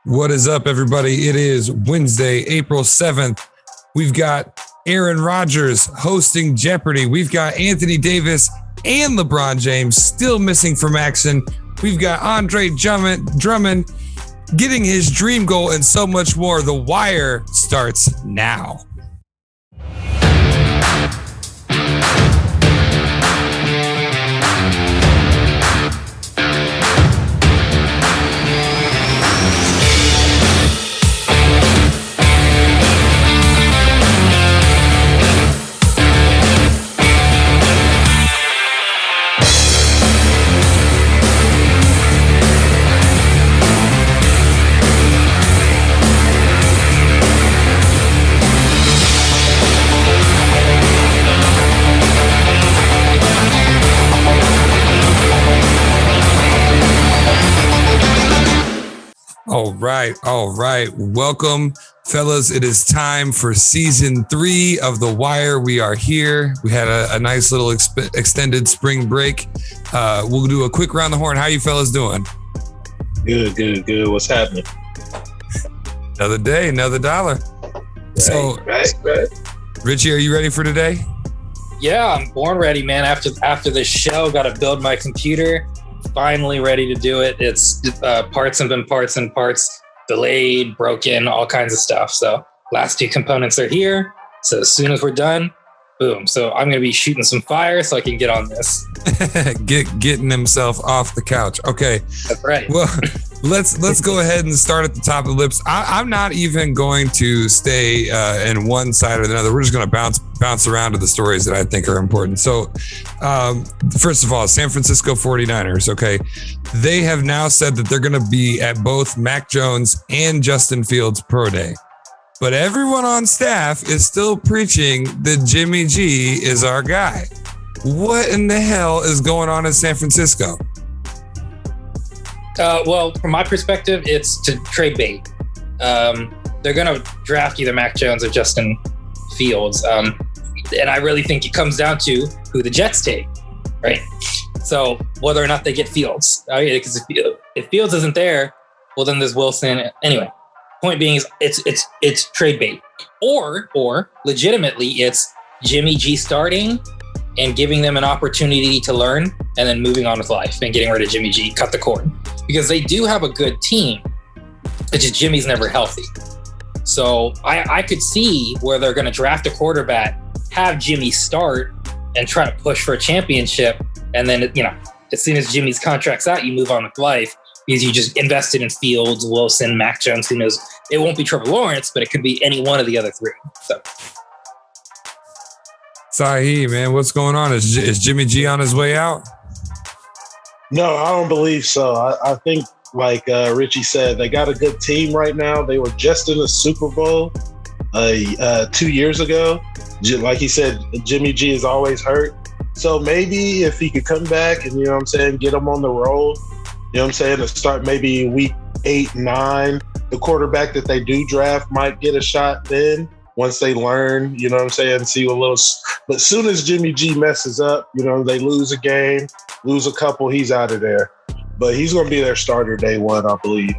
What is up, everybody? It is Wednesday, April 7th. We've got Aaron Rodgers hosting Jeopardy. We've got Anthony Davis and LeBron James still missing from action. We've got Andre Drummond getting his dream goal and so much more. The Wire starts now. All right. Welcome, fellas. It is time for season 3 of The Wire. We are here. We had a nice little extended spring break. We'll do a quick round the horn. How you fellas doing? Good. What's happening? Another day, another dollar. Right. Richie, are you ready for today? Yeah, I'm born ready, man. After this show, got to build my computer. Finally ready to do it. It's parts have been parts, delayed, broken, all kinds of stuff. So last 2 components are here. So as soon as we're done, boom. So I'm going to be shooting some fire so I can get on this. Getting himself off the couch. Okay. That's right. Well, let's go ahead and start at the top of the lips. I'm not even going to stay in one side or another. We're just going to bounce around to the stories that I think are important. So first of all, San Francisco 49ers, okay, they have now said that they're going to be at both Mac Jones and Justin Fields pro day. But everyone on staff is still preaching that Jimmy G is our guy. What in the hell is going on in San Francisco? Well, from my perspective, it's to trade bait. They're going to draft either Mac Jones or Justin Fields. And I really think it comes down to who the Jets take, right? So whether or not they get Fields. Because if Fields isn't there, well, then there's Wilson. Anyway, point being is it's trade bait. Or legitimately, it's Jimmy G starting and giving them an opportunity to learn and then moving on with life and getting rid of Jimmy G, cut the cord. Because they do have a good team. It's just Jimmy's never healthy. So I could see where they're going to draft a quarterback, have Jimmy start and try to push for a championship. And then, as soon as Jimmy's contract's out, you move on with life because you just invested in Fields, Wilson, Mac Jones, who knows. It won't be Trevor Lawrence, but it could be any one of the other 3. So. Sahi, man, what's going on? Is Jimmy G on his way out? No, I don't believe so. I think, like Richie said, they got a good team right now. They were just in the Super Bowl 2 years ago. Like he said, Jimmy G is always hurt. So maybe if he could come back and, get them on the roll, to start maybe week 8, 9, the quarterback that they do draft might get a shot then. Once they learn, see a little. But as soon as Jimmy G messes up, they lose a game, lose a couple, he's out of there. But he's going to be their starter day 1, I believe.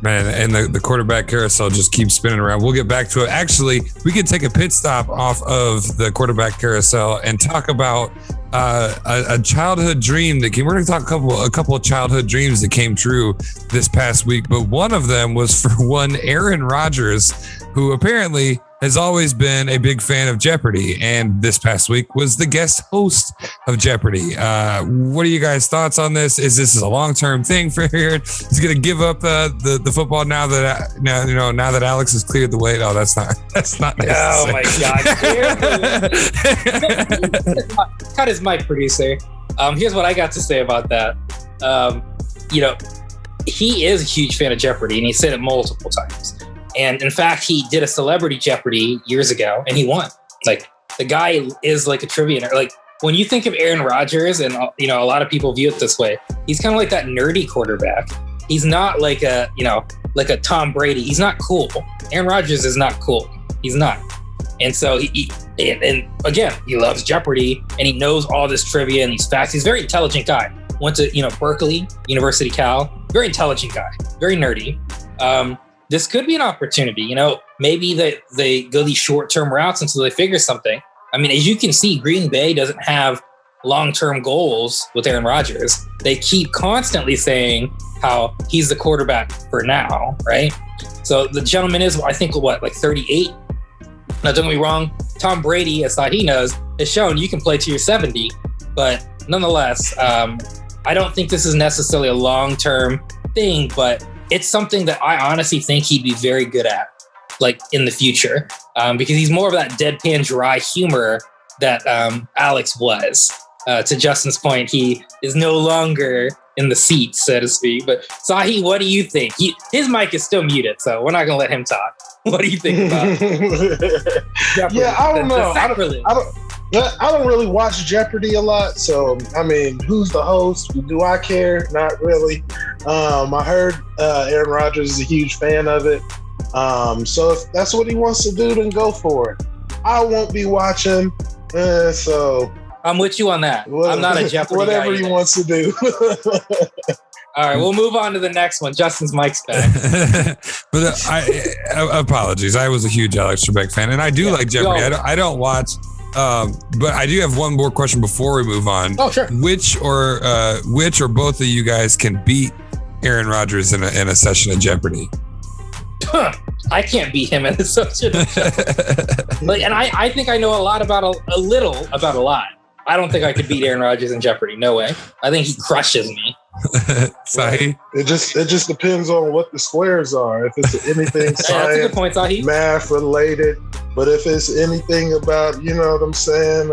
Man, and the quarterback carousel just keeps spinning around. We'll get back to it. Actually, we could take a pit stop off of the quarterback carousel and talk about a childhood dream that came. We're going to talk a couple of childhood dreams that came true this past week. But one of them was for one Aaron Rodgers, who apparently has always been a big fan of Jeopardy, and this past week was the guest host of Jeopardy. What are you guys' thoughts on this? Is this a long-term thing for Aaron? Is he going to give up the football now that Alex has cleared the way? No, that's not nice. Oh my God! Cut his mic, producer. Here's what I got to say about that. He is a huge fan of Jeopardy, and he said it multiple times. And in fact, he did a celebrity Jeopardy years ago and he won. Like, the guy is like a trivia nerd. Like, when you think of Aaron Rodgers, and a lot of people view it this way, he's kind of like that nerdy quarterback. He's not like a Tom Brady. He's not cool. Aaron Rodgers is not cool. He's not. And so and again, he loves Jeopardy and he knows all this trivia and these facts. He's a very intelligent guy. Went to, Berkeley, University Cal. Very intelligent guy. Very nerdy. This could be an opportunity. Maybe they go these short-term routes until they figure something. I mean, as you can see, Green Bay doesn't have long-term goals with Aaron Rodgers. They keep constantly saying how he's the quarterback for now, right? So the gentleman is, I think, like 38? Now, don't get me wrong, Tom Brady, as he knows, has shown you can play to your 70. But nonetheless, I don't think this is necessarily a long-term thing, but it's something that I honestly think he'd be very good at, like in the future, because he's more of that deadpan, dry humor that Alex was. To Justin's point, he is no longer in the seat, so to speak. But Sahi, what do you think? His mic is still muted, so we're not going to let him talk. What do you think about Jeopardy? Yeah, I don't know. I don't really watch Jeopardy a lot, so I mean, who's the host? Do I care? Not really. I heard Aaron Rodgers is a huge fan of it, so if that's what he wants to do, then go for it. I won't be watching, so I'm with you on that. I'm not a Jeopardy whatever guy he either. wants to do. All right, we'll move on to the next one. Justin's mic's back. But apologies. I was a huge Alex Trebek fan, and I do like Jeopardy. I don't watch, but I do have one more question before we move on. Oh, sure. Which or both of you guys can beat Aaron Rodgers in a session of Jeopardy? I can't beat him in a session of Jeopardy. And I think I know a lot about a little about a lot. I don't think I could beat Aaron Rodgers in Jeopardy. No way. I think he crushes me. Sahi? It just depends on what the squares are. If it's anything science, that's a good point, Sahi. Math related, but if it's anything about, you know what I'm saying,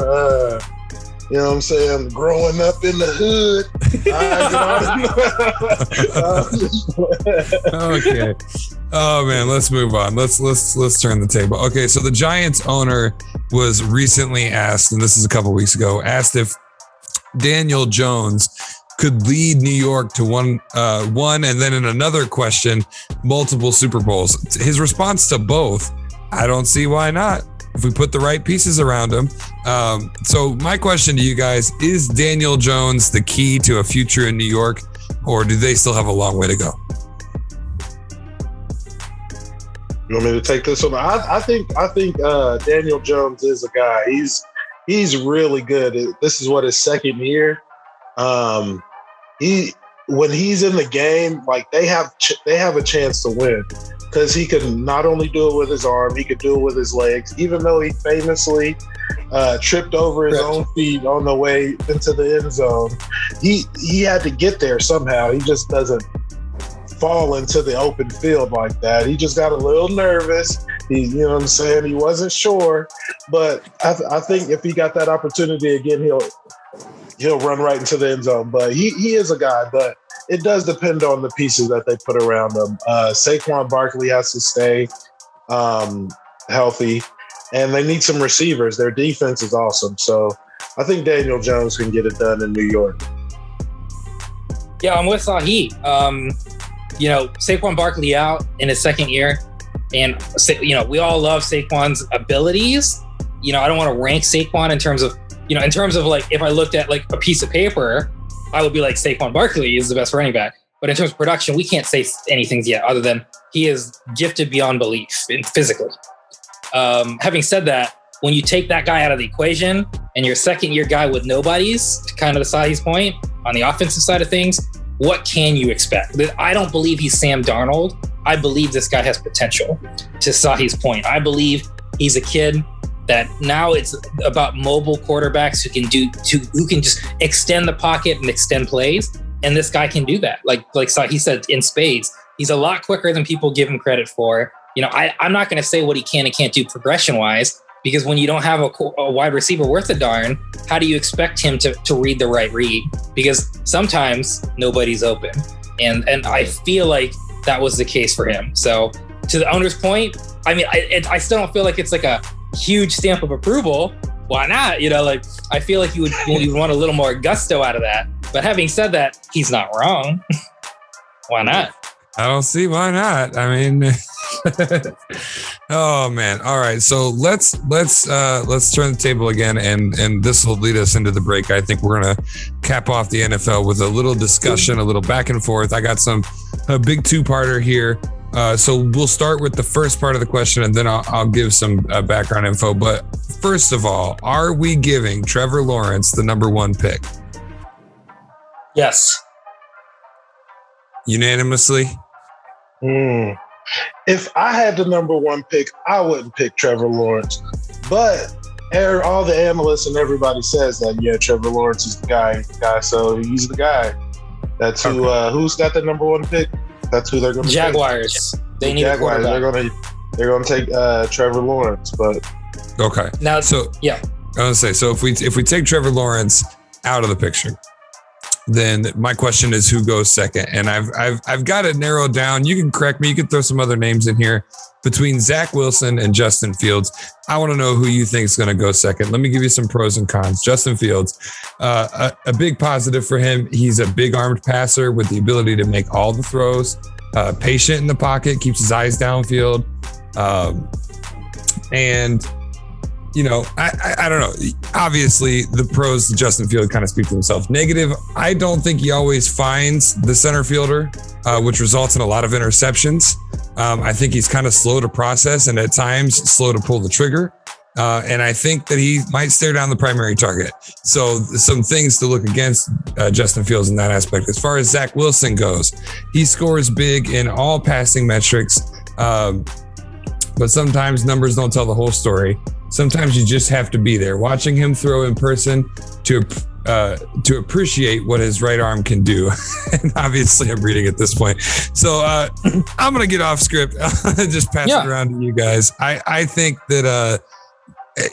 growing up in the hood. Okay. Oh man, let's move on. Let's turn the table. Okay, so the Giants owner was recently asked, and this is a couple weeks ago, asked if Daniel Jones could lead New York to one, and then in another question, multiple Super Bowls. His response to both, I don't see why not, if we put the right pieces around him. So my question to you guys, is Daniel Jones the key to a future in New York, or do they still have a long way to go? You want me to take this one? I think Daniel Jones is a guy. He's really good. This is what, his second year. When he's in the game, like they have a chance to win, because he can not only do it with his arm, he could do it with his legs. Even though he famously tripped over his own feet on the way into the end zone, he had to get there somehow. He just doesn't fall into the open field like that. He just got a little nervous. You know what I'm saying? He wasn't sure, but I think if he got that opportunity again, he'll run right into the end zone. But he is a guy, but it does depend on the pieces that they put around him. Saquon Barkley has to stay healthy, and they need some receivers. Their defense is awesome. So I think Daniel Jones can get it done in New York. Yeah, I'm with Sahi. Saquon Barkley out in his second year, and we all love Saquon's abilities. I don't want to rank Saquon in terms of like, if I looked at like a piece of paper, I would be like, Saquon Barkley is the best running back. But in terms of production, we can't say anything yet other than he is gifted beyond belief physically. Having said that, when you take that guy out of the equation and your second year guy with nobodies, to kind of the Sahi's point, on the offensive side of things, what can you expect? I don't believe he's Sam Darnold. I believe this guy has potential. To Sahi's point, I believe he's a kid that now it's about mobile quarterbacks who can just extend the pocket and extend plays. And this guy can do that. Like Sahi said, in spades, he's a lot quicker than people give him credit for. I'm not going to say what he can and can't do progression wise, because when you don't have a wide receiver worth a darn, how do you expect him to read the right read? Because sometimes nobody's open. And I feel like that was the case for him. So to the owner's point, I mean, I still don't feel like it's like a huge stamp of approval. Why not? I feel like you would want a little more gusto out of that. But having said that, he's not wrong. Why not? I don't see why not. I mean, oh man. All right. So let's turn the table again, and this will lead us into the break. I think we're gonna cap off the NFL with a little discussion, a little back and forth. I got a big two-parter here. So we'll start with the first part of the question, and then I'll give some background info. But first of all, are we giving Trevor Lawrence the number 1 pick? Yes. Unanimously? If I had the number 1 pick, I wouldn't pick Trevor Lawrence. But all the analysts and everybody says that, yeah, Trevor Lawrence is the guy. So he's the guy. That's who. Okay. Who's got the number 1 pick? That's who they're going to Jaguars. Take. They need Jaguars. They're going to take Trevor Lawrence. But okay. Now, so yeah, I was going to say, so if we take Trevor Lawrence out of the picture, then my question is who goes second? And I've got it narrowed down. You can correct me. You can throw some other names in here between Zach Wilson and Justin Fields. I want to know who you think is going to go second. Let me give you some pros and cons. Justin Fields, a big positive for him. He's a big armed passer with the ability to make all the throws, patient in the pocket, keeps his eyes downfield. And you know, I don't know. Obviously, the pros to Justin Fields kind of speak for themselves. Negative, I don't think he always finds the center fielder, which results in a lot of interceptions. I think he's kind of slow to process and at times slow to pull the trigger. And I think that he might stare down the primary target. So some things to look against Justin Fields in that aspect. As far as Zach Wilson goes, he scores big in all passing metrics. But sometimes numbers don't tell the whole story. Sometimes you just have to be there, watching him throw in person to appreciate what his right arm can do. And obviously, I'm reading at this point, so I'm gonna get off script. Just pass it around to you guys. I think that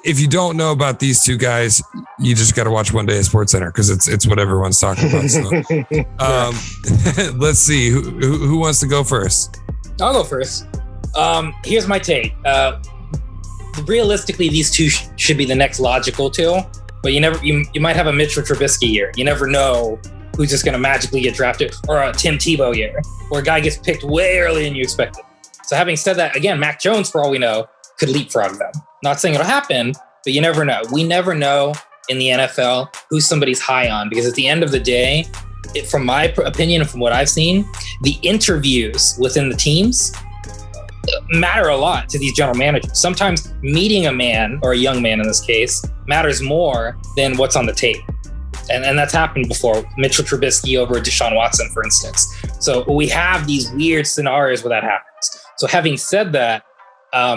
if you don't know about these two guys, you just got to watch One Day at Sports Center because it's what everyone's talking about. So, let's see who wants to go first. I'll go first. Here's my take. Realistically, these two should be the next logical two, but you might have a Mitchell Trubisky year. You never know who's just going to magically get drafted, or a Tim Tebow year, or a guy gets picked way earlier than you expected. So having said that, again, Mac Jones, for all we know, could leapfrog them. Not saying it'll happen, but you never know. We never know in the NFL who somebody's high on, because at the end of the day, from my opinion and from what I've seen, the interviews within the teams matter a lot to these general managers. Sometimes meeting a man, or a young man in this case, matters more than what's on the tape. And that's happened before. Mitchell Trubisky over Deshaun Watson, for instance. So we have these weird scenarios where that happens. So having said that,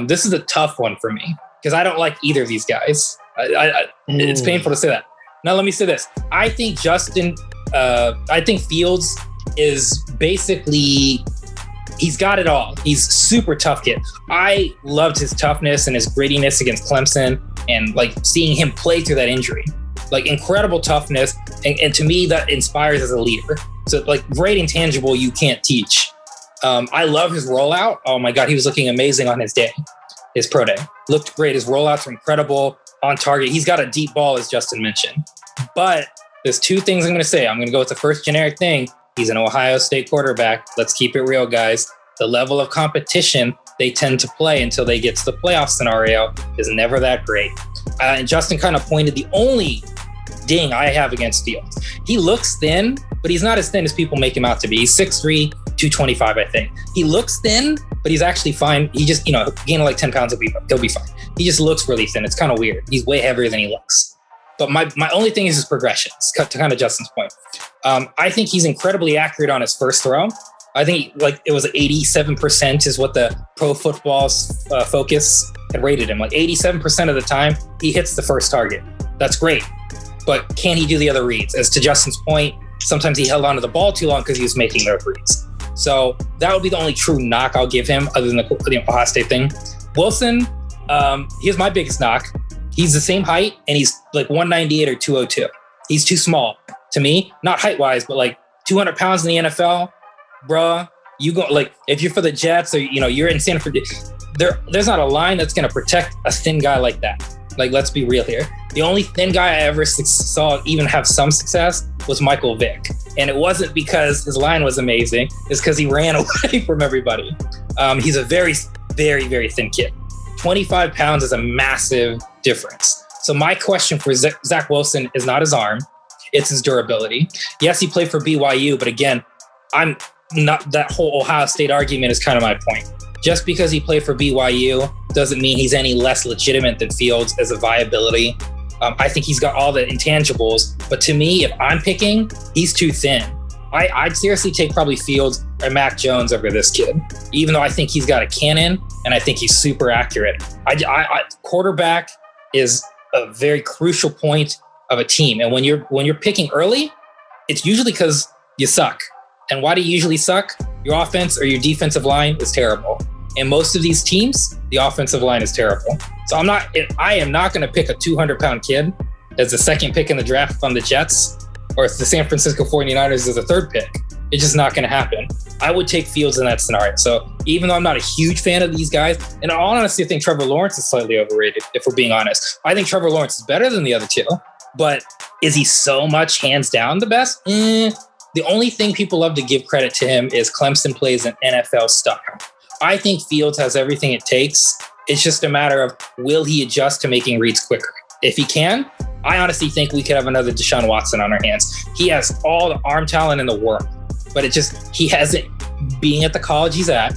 this is a tough one for me because I don't like either of these guys. It's painful to say that. Now, let me say this. I think Fields is basically, he's got it all. He's super tough kid. I loved his toughness and his grittiness against Clemson, and like seeing him play through that injury, like incredible toughness. And to me, that inspires as a leader. So like great intangible you can't teach. I love his rollout. Oh my God, he was looking amazing on his day. His pro day looked great. His rollouts are incredible, on target. He's got a deep ball, as Justin mentioned. But there's two things I'm going to say. I'm going to go with the first generic thing. He's an Ohio State quarterback. Let's keep it real, guys. The level of competition they tend to play until they get to the playoff scenario is never that great. And Justin kind of pointed the only ding I have against Fields. He looks thin, but he's not as thin as people make him out to be. He's 6'3", 225, I think. He looks thin, but he's actually fine. He just, gain like 10 pounds, he'll be fine. He just looks really thin. It's kind of weird. He's way heavier than he looks. But my only thing is his progressions, to kind of Justin's point. I think he's incredibly accurate on his first throw. I think it was 87% is what the Pro Football Focus had rated him. Like 87% of the time, he hits the first target. That's great. But can he do the other reads? As to Justin's point, sometimes he held onto the ball too long because he was making those reads. So that would be the only true knock I'll give him, other than the Ohio State thing. Wilson, here's my biggest knock. He's the same height, and he's like 198 or 202. He's too small to me, not height-wise, but like 200 pounds in the NFL, bruh. You go, like, if you're for the Jets or you're in San Francisco, there's not a line that's going to protect a thin guy like that. Like, let's be real here. The only thin guy I ever saw even have some success was Michael Vick. And it wasn't because his line was amazing. It's because he ran away from everybody. He's a very, very, very thin kid. 25 pounds is a massive difference. So my question for Zach Wilson is not his arm. It's his durability. Yes, he played for BYU, but again, I'm not that whole Ohio State argument is kind of my point. Just because he played for BYU doesn't mean he's any less legitimate than Fields as a viability. I think he's got all the intangibles, but to me, if I'm picking, he's too thin. I'd seriously take probably Fields or Mac Jones over this kid, even though I think he's got a cannon and I think he's super accurate. Quarterback is a very crucial point of a team, and when you're picking early, it's usually because you suck. And why do you usually suck? Your offense or your defensive line is terrible. And most of these teams, the offensive line is terrible. So I am not going to pick a 200-pound kid as the second pick in the draft from the Jets, or if the San Francisco 49ers is the third pick. It's just not going to happen. I would take Fields in that scenario. So even though I'm not a huge fan of these guys, and in all honesty, I think Trevor Lawrence is slightly overrated, if we're being honest. I think Trevor Lawrence is better than the other two, but is he so much hands down the best? The only thing people love to give credit to him is Clemson plays an NFL style. I think Fields has everything it takes. It's just a matter of, will he adjust to making reads quicker? If he can, I honestly think we could have another Deshaun Watson on our hands. He has all the arm talent in the world, but he hasn't, being at the college he's at,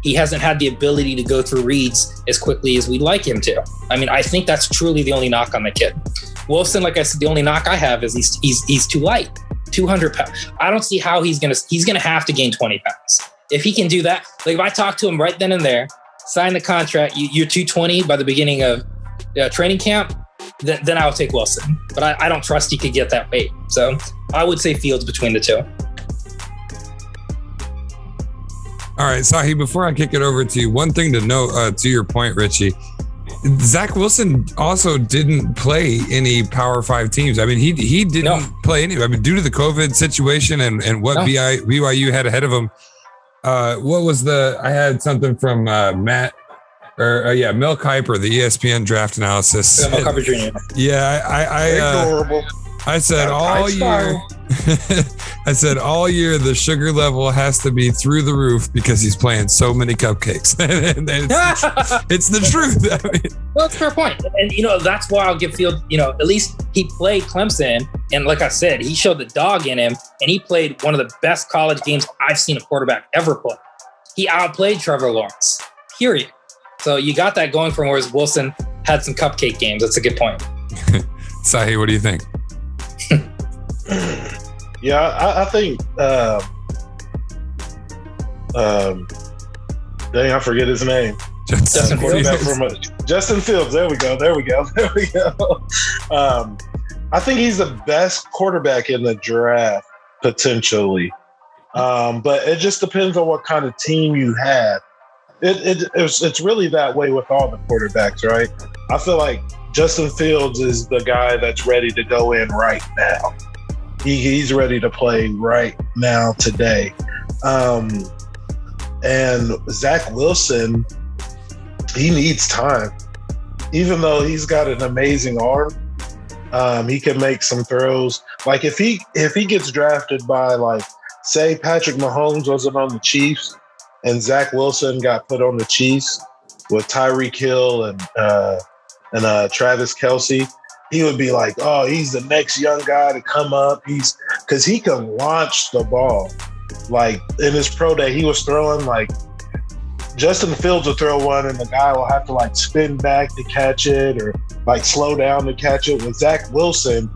he hasn't had the ability to go through reads as quickly as we'd like him to. I mean, I think that's truly the only knock on the kid. Wilson, like I said, the only knock I have is he's too light, 200 pounds. I don't see how he's gonna have to gain 20 pounds. If he can do that, like if I talk to him right then and there, sign the contract, you're 220 by the beginning of training camp, then I'll take Wilson. But I don't trust he could get that weight. So I would say Fields between the two. All right, Sahi, before I kick it over to you, one thing to note, to your point, Richie, Zach Wilson also didn't play any Power 5 teams. I mean, he didn't play any. I mean, due to the COVID situation and what BYU had ahead of him. What was I had something from Mel Kiper, the ESPN draft analysis. Mel Kiper Jr. Yeah, adorable. I said all year. I said all year the sugar level has to be through the roof because he's playing so many cupcakes. and it's the truth. I mean, well, it's a fair point. And, that's why I'll give Fields, at least he played Clemson. And like I said, he showed the dog in him, and he played one of the best college games I've seen a quarterback ever play. He outplayed Trevor Lawrence, period. So you got that going from whereas Wilson had some cupcake games. That's a good point. Sahi, what do you think? Yeah, I think dang, I forget his name. Justin Fields. Justin Fields. There we go. I think he's the best quarterback in the draft, potentially. But it just depends on what kind of team you have. It's really that way with all the quarterbacks, right? I feel like Justin Fields is the guy that's ready to go in right now. He's ready to play right now, today. And Zach Wilson, he needs time. Even though he's got an amazing arm, he can make some throws. Like if he gets drafted by, like, say Patrick Mahomes wasn't on the Chiefs and Zach Wilson got put on the Chiefs with Tyreek Hill and Travis Kelce, he would be like, oh, he's the next young guy to come up. Because he can launch the ball. Like in his pro day, he was throwing, like, Justin Fields will throw one and the guy will have to, like, spin back to catch it or, like, slow down to catch it. With Zach Wilson,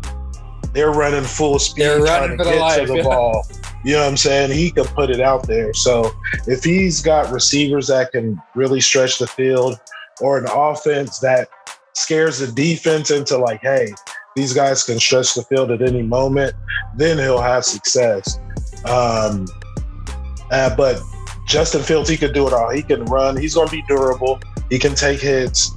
they're running full speed trying to get to the ball. You know what I'm saying? He could put it out there. So if he's got receivers that can really stretch the field, or an offense that scares the defense into, like, hey, these guys can stretch the field at any moment, then he'll have success. But Justin Fields, he could do it all. He can run. He's going to be durable. He can take hits.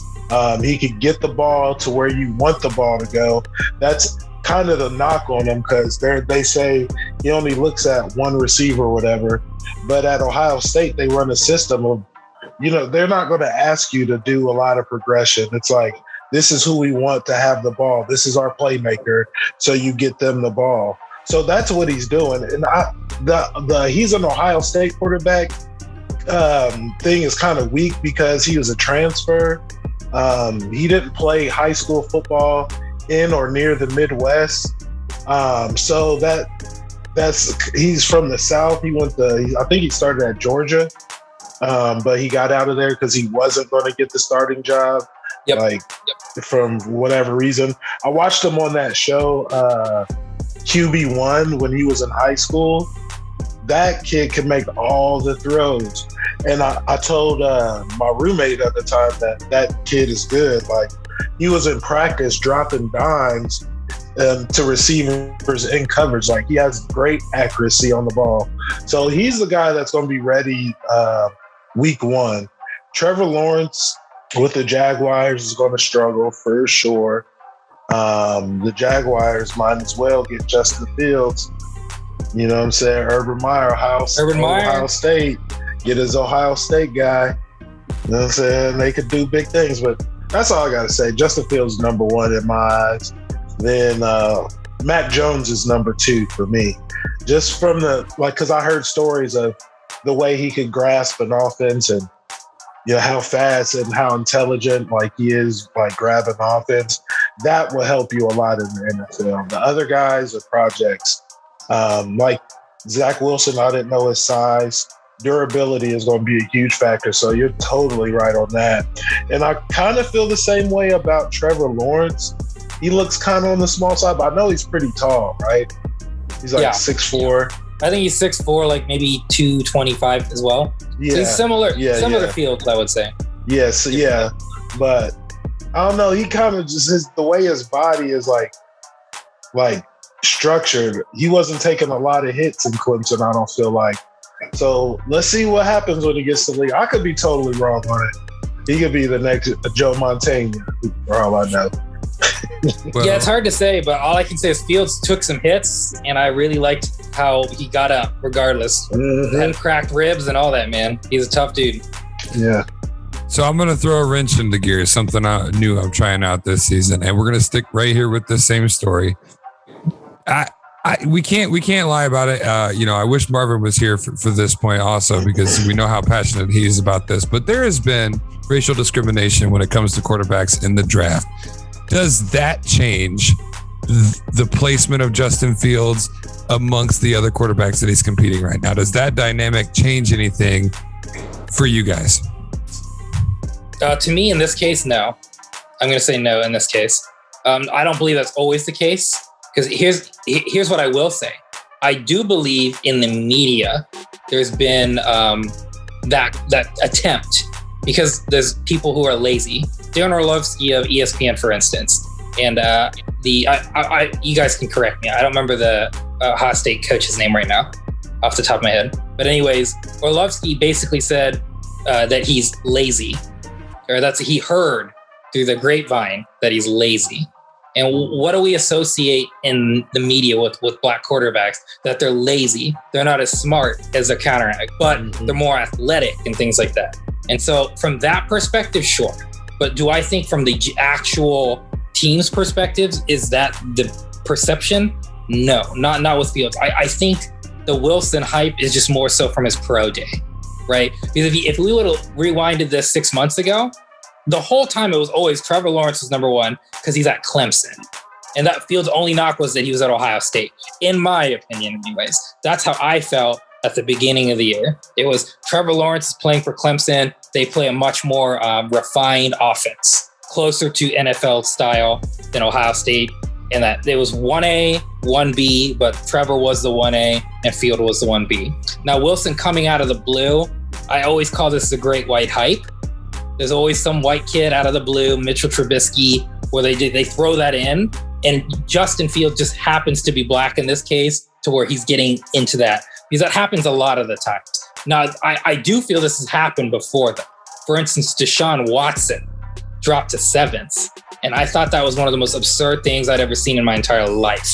He can get the ball to where you want the ball to go. That's kind of the knock on him, because they say he only looks at one receiver or whatever. But at Ohio State, they run a system of, they're not going to ask you to do a lot of progression. It's like, this is who we want to have the ball. This is our playmaker. So you get them the ball. So that's what he's doing. And he's an Ohio State quarterback thing is kind of weak because he was a transfer. He didn't play high school football in or near the Midwest. So that he's from the South. I think he started at Georgia, but he got out of there because he wasn't going to get the starting job. From whatever reason. I watched him on that show, QB1, when he was in high school. That kid can make all the throws. And I told my roommate at the time that kid is good. Like, he was in practice dropping dimes to receivers in coverage. Like, he has great accuracy on the ball. So he's the guy that's going to be ready week 1. Trevor Lawrence with the Jaguars is going to struggle for sure. The Jaguars might as well get Justin Fields. You know what I'm saying? Urban Meyer, Ohio State. Get his Ohio State guy. You know what I'm saying? They could do big things, but that's all I got to say. Justin Fields is number 1 in my eyes. Then Mac Jones is number 2 for me. Just from because I heard stories of the way he could grasp an offense and how fast and how intelligent he is, grabbing offense. That will help you a lot in the NFL. The other guys are projects. Like Zach Wilson, I didn't know his size. Durability is going to be a huge factor. So you're totally right on that. And I kind of feel the same way about Trevor Lawrence. He looks kind of on the small side, but I know he's pretty tall, right? He's 6'4". I think he's 6'4", maybe 225 as well. Yeah. So he's similar to Fields, I would say. Yes, yeah. But I don't know. He kind of just the way his body is like structured. He wasn't taking a lot of hits in Clemson, I don't feel like. So let's see what happens when he gets to the league. I could be totally wrong on it. He could be the next Joe Montana, for all I know. Well, yeah, it's hard to say, but all I can say is Fields took some hits, and I really liked how he got up regardless. And cracked ribs and all that, man. He's a tough dude. Yeah. So I'm going to throw a wrench into gears, something new I'm trying out this season, and we're going to stick right here with the same story. We can't lie about it. I wish Marvin was here for this point also, because we know how passionate he is about this. But there has been racial discrimination when it comes to quarterbacks in the draft. Does that change the placement of Justin Fields amongst the other quarterbacks that he's competing right now? Does that dynamic change anything for you guys? To me, in this case, no. I'm going to say no in this case. I don't believe that's always the case, because here's what I will say. I do believe in the media there's been that attempt, because there's people who are lazy. Darren Orlovsky of ESPN, for instance, and you guys can correct me. I don't remember the Ohio State coach's name right now off the top of my head. But anyways, Orlovsky basically said that he's lazy, or he heard through the grapevine that he's lazy. And what do we associate in the media with black quarterbacks? That they're lazy. They're not as smart as their counteract, but they're more athletic and things like that. And so from that perspective, sure. But do I think from the actual team's perspectives, is that the perception? No, not with Fields. I think the Wilson hype is just more so from his pro day, right? Because if we would have rewinded this 6 months ago, the whole time it was always Trevor Lawrence was number 1 because he's at Clemson. And that Fields' only knock was that he was at Ohio State, in my opinion anyways. That's how I felt at the beginning of the year. It was Trevor Lawrence is playing for Clemson. They play a much more refined offense, closer to NFL style than Ohio State. And that it was 1A, 1B, but Trevor was the 1A and Field was the 1B. Now, Wilson coming out of the blue, I always call this the great white hype. There's always some white kid out of the blue, Mitchell Trubisky, where they throw that in. And Justin Fields just happens to be black in this case, to where he's getting into that. Because that happens a lot of the time. Now, I do feel this has happened before, though. For instance, Deshaun Watson dropped to 7th. And I thought that was one of the most absurd things I'd ever seen in my entire life,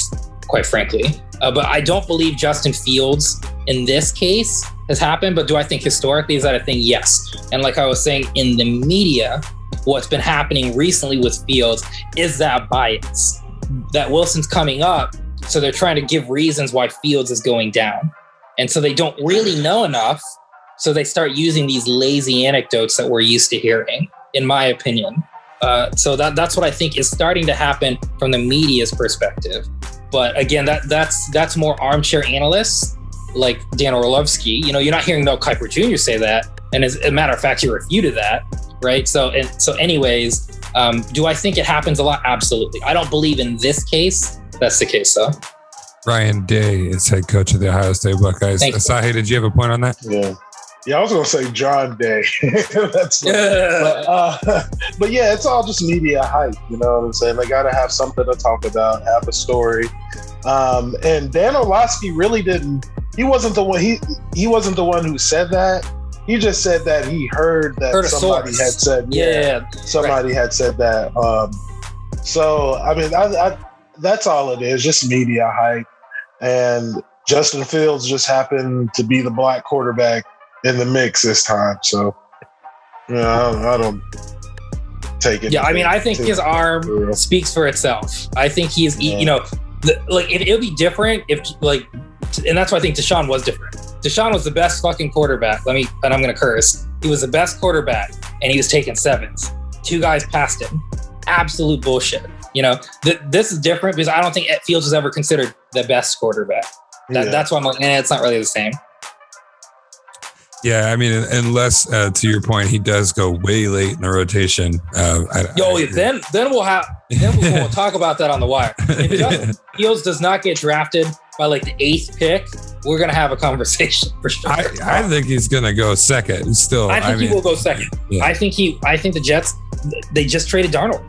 quite frankly. But I don't believe Justin Fields in this case has happened. But do I think historically, is that a thing? Yes. And like I was saying, in the media, what's been happening recently with Fields is that bias. That Wilson's coming up, so they're trying to give reasons why Fields is going down. And so they don't really know enough, so they start using these lazy anecdotes that we're used to hearing, in my opinion. So that's what I think is starting to happen from the media's perspective. But again, that's more armchair analysts like Dan Orlovsky. You know, you're not hearing Mel Kiper Jr. say that. And as a matter of fact, he refuted that, right? So anyways, do I think it happens a lot? Absolutely. I don't believe in this case that's the case, though. Ryan Day is head coach of the Ohio State Buckeyes. Asahi, did you have a point on that? Yeah, I was going to say John Day. But yeah, it's all just media hype. You know what I'm saying? They got to have something to talk about, have a story. And Dan Orlovsky really didn't. He wasn't the one. He wasn't the one who said that. He just said that he heard that somebody had said. Somebody had said that. So I mean, I that's all it is. Just media hype. And Justin Fields just happened to be the black quarterback in the mix this time. So, you know, I don't take it. Yeah, I mean, I think his arm speaks for itself. I think he is, you know, it would be different if, like, and that's why I think Deshaun was different. Deshaun was the best fucking quarterback. And I'm going to curse. He was the best quarterback, and he was taking sevens. 2 guys passed him. Absolute bullshit. You know, this is different because I don't think Fields was ever considered the best quarterback. That's why I'm like, it's not really the same. Yeah, I mean, unless to your point, he does go way late in the rotation. Then we'll talk about that on the wire. If Justin Fields does not get drafted by like the 8th pick, we're gonna have a conversation for sure. I think he's gonna go second. Still, I think he will go second. Yeah. I think the Jets, they just traded Darnold.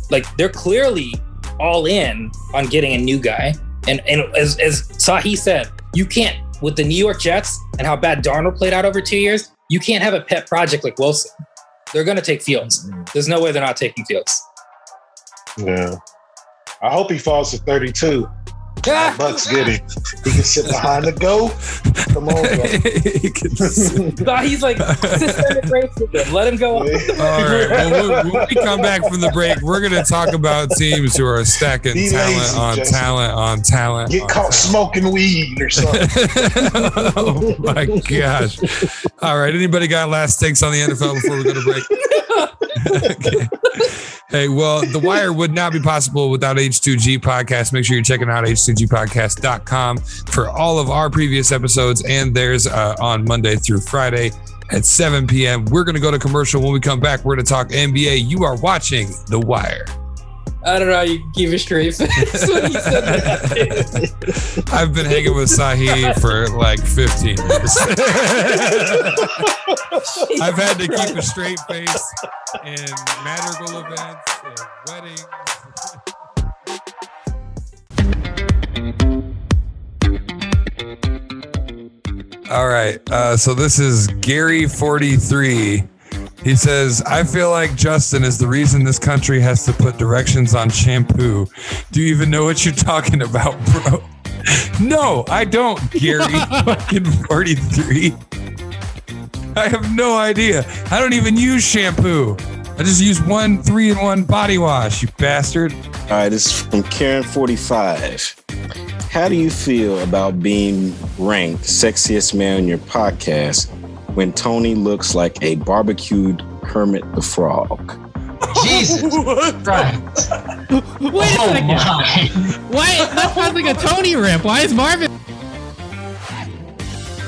Like, they're clearly all in on getting a new guy. And as Sahi said, you can't, with the New York Jets and how bad Darnold played out over 2 years, you can't have a pet project like Wilson. They're going to take Fields. There's no way they're not taking Fields. Yeah. I hope he falls to 32. Bucks get him. He can sit behind the goal. Come on, bro. He's like suspended racism. Let him go. All right. Well, when we come back from the break, we're going to talk about teams who are stacking talent on talent. Get caught smoking weed or something. Oh my gosh! All right. Anybody got last takes on the NFL before we go to break? Okay. Hey, well, The Wire would not be possible without H2G Podcast. Make sure you're checking out H2GPodcast.com for all of our previous episodes, and there's on Monday through Friday at 7 p.m. We're going to go to commercial. When we come back, we're going to talk NBA. You are watching The Wire. I don't know. You give a straight face when you said that. I've been hanging with Sahi for like 15 years. I've had to keep a straight face in madrigal events and weddings. All right. So this is Gary43. He says, I feel like Justin is the reason this country has to put directions on shampoo. Do you even know what you're talking about, bro? No, I don't, Gary fucking 43. I have no idea. I don't even use shampoo. I just use 1 3-in-1 body wash, you bastard. All right, this is from Karen 45. How do you feel about being ranked sexiest man on your podcast when Tony looks like a barbecued Kermit the Frog? Jesus Christ. Wait a second. My. Why? That sounds like a Tony rip. Why is Marvin?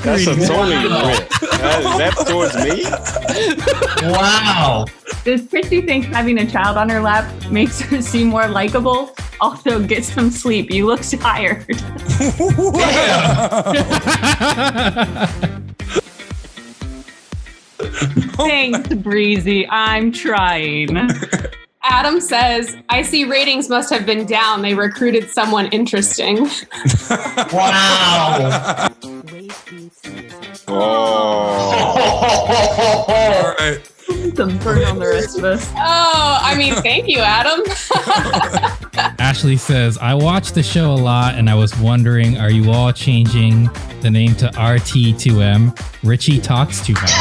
That's a Tony rip. That's towards me? Wow. Does Christy think having a child on her lap makes her seem more likable? Also, get some sleep. You look tired. Thanks, Breezy. I'm trying. Adam says, I see ratings must have been down. They recruited someone interesting. Wow. All right. Some burn on the rest of us. Oh, I mean, thank you, Adam. Ashley says, I watch the show a lot and I was wondering, are you all changing the name to RT2M? Richie talks too much.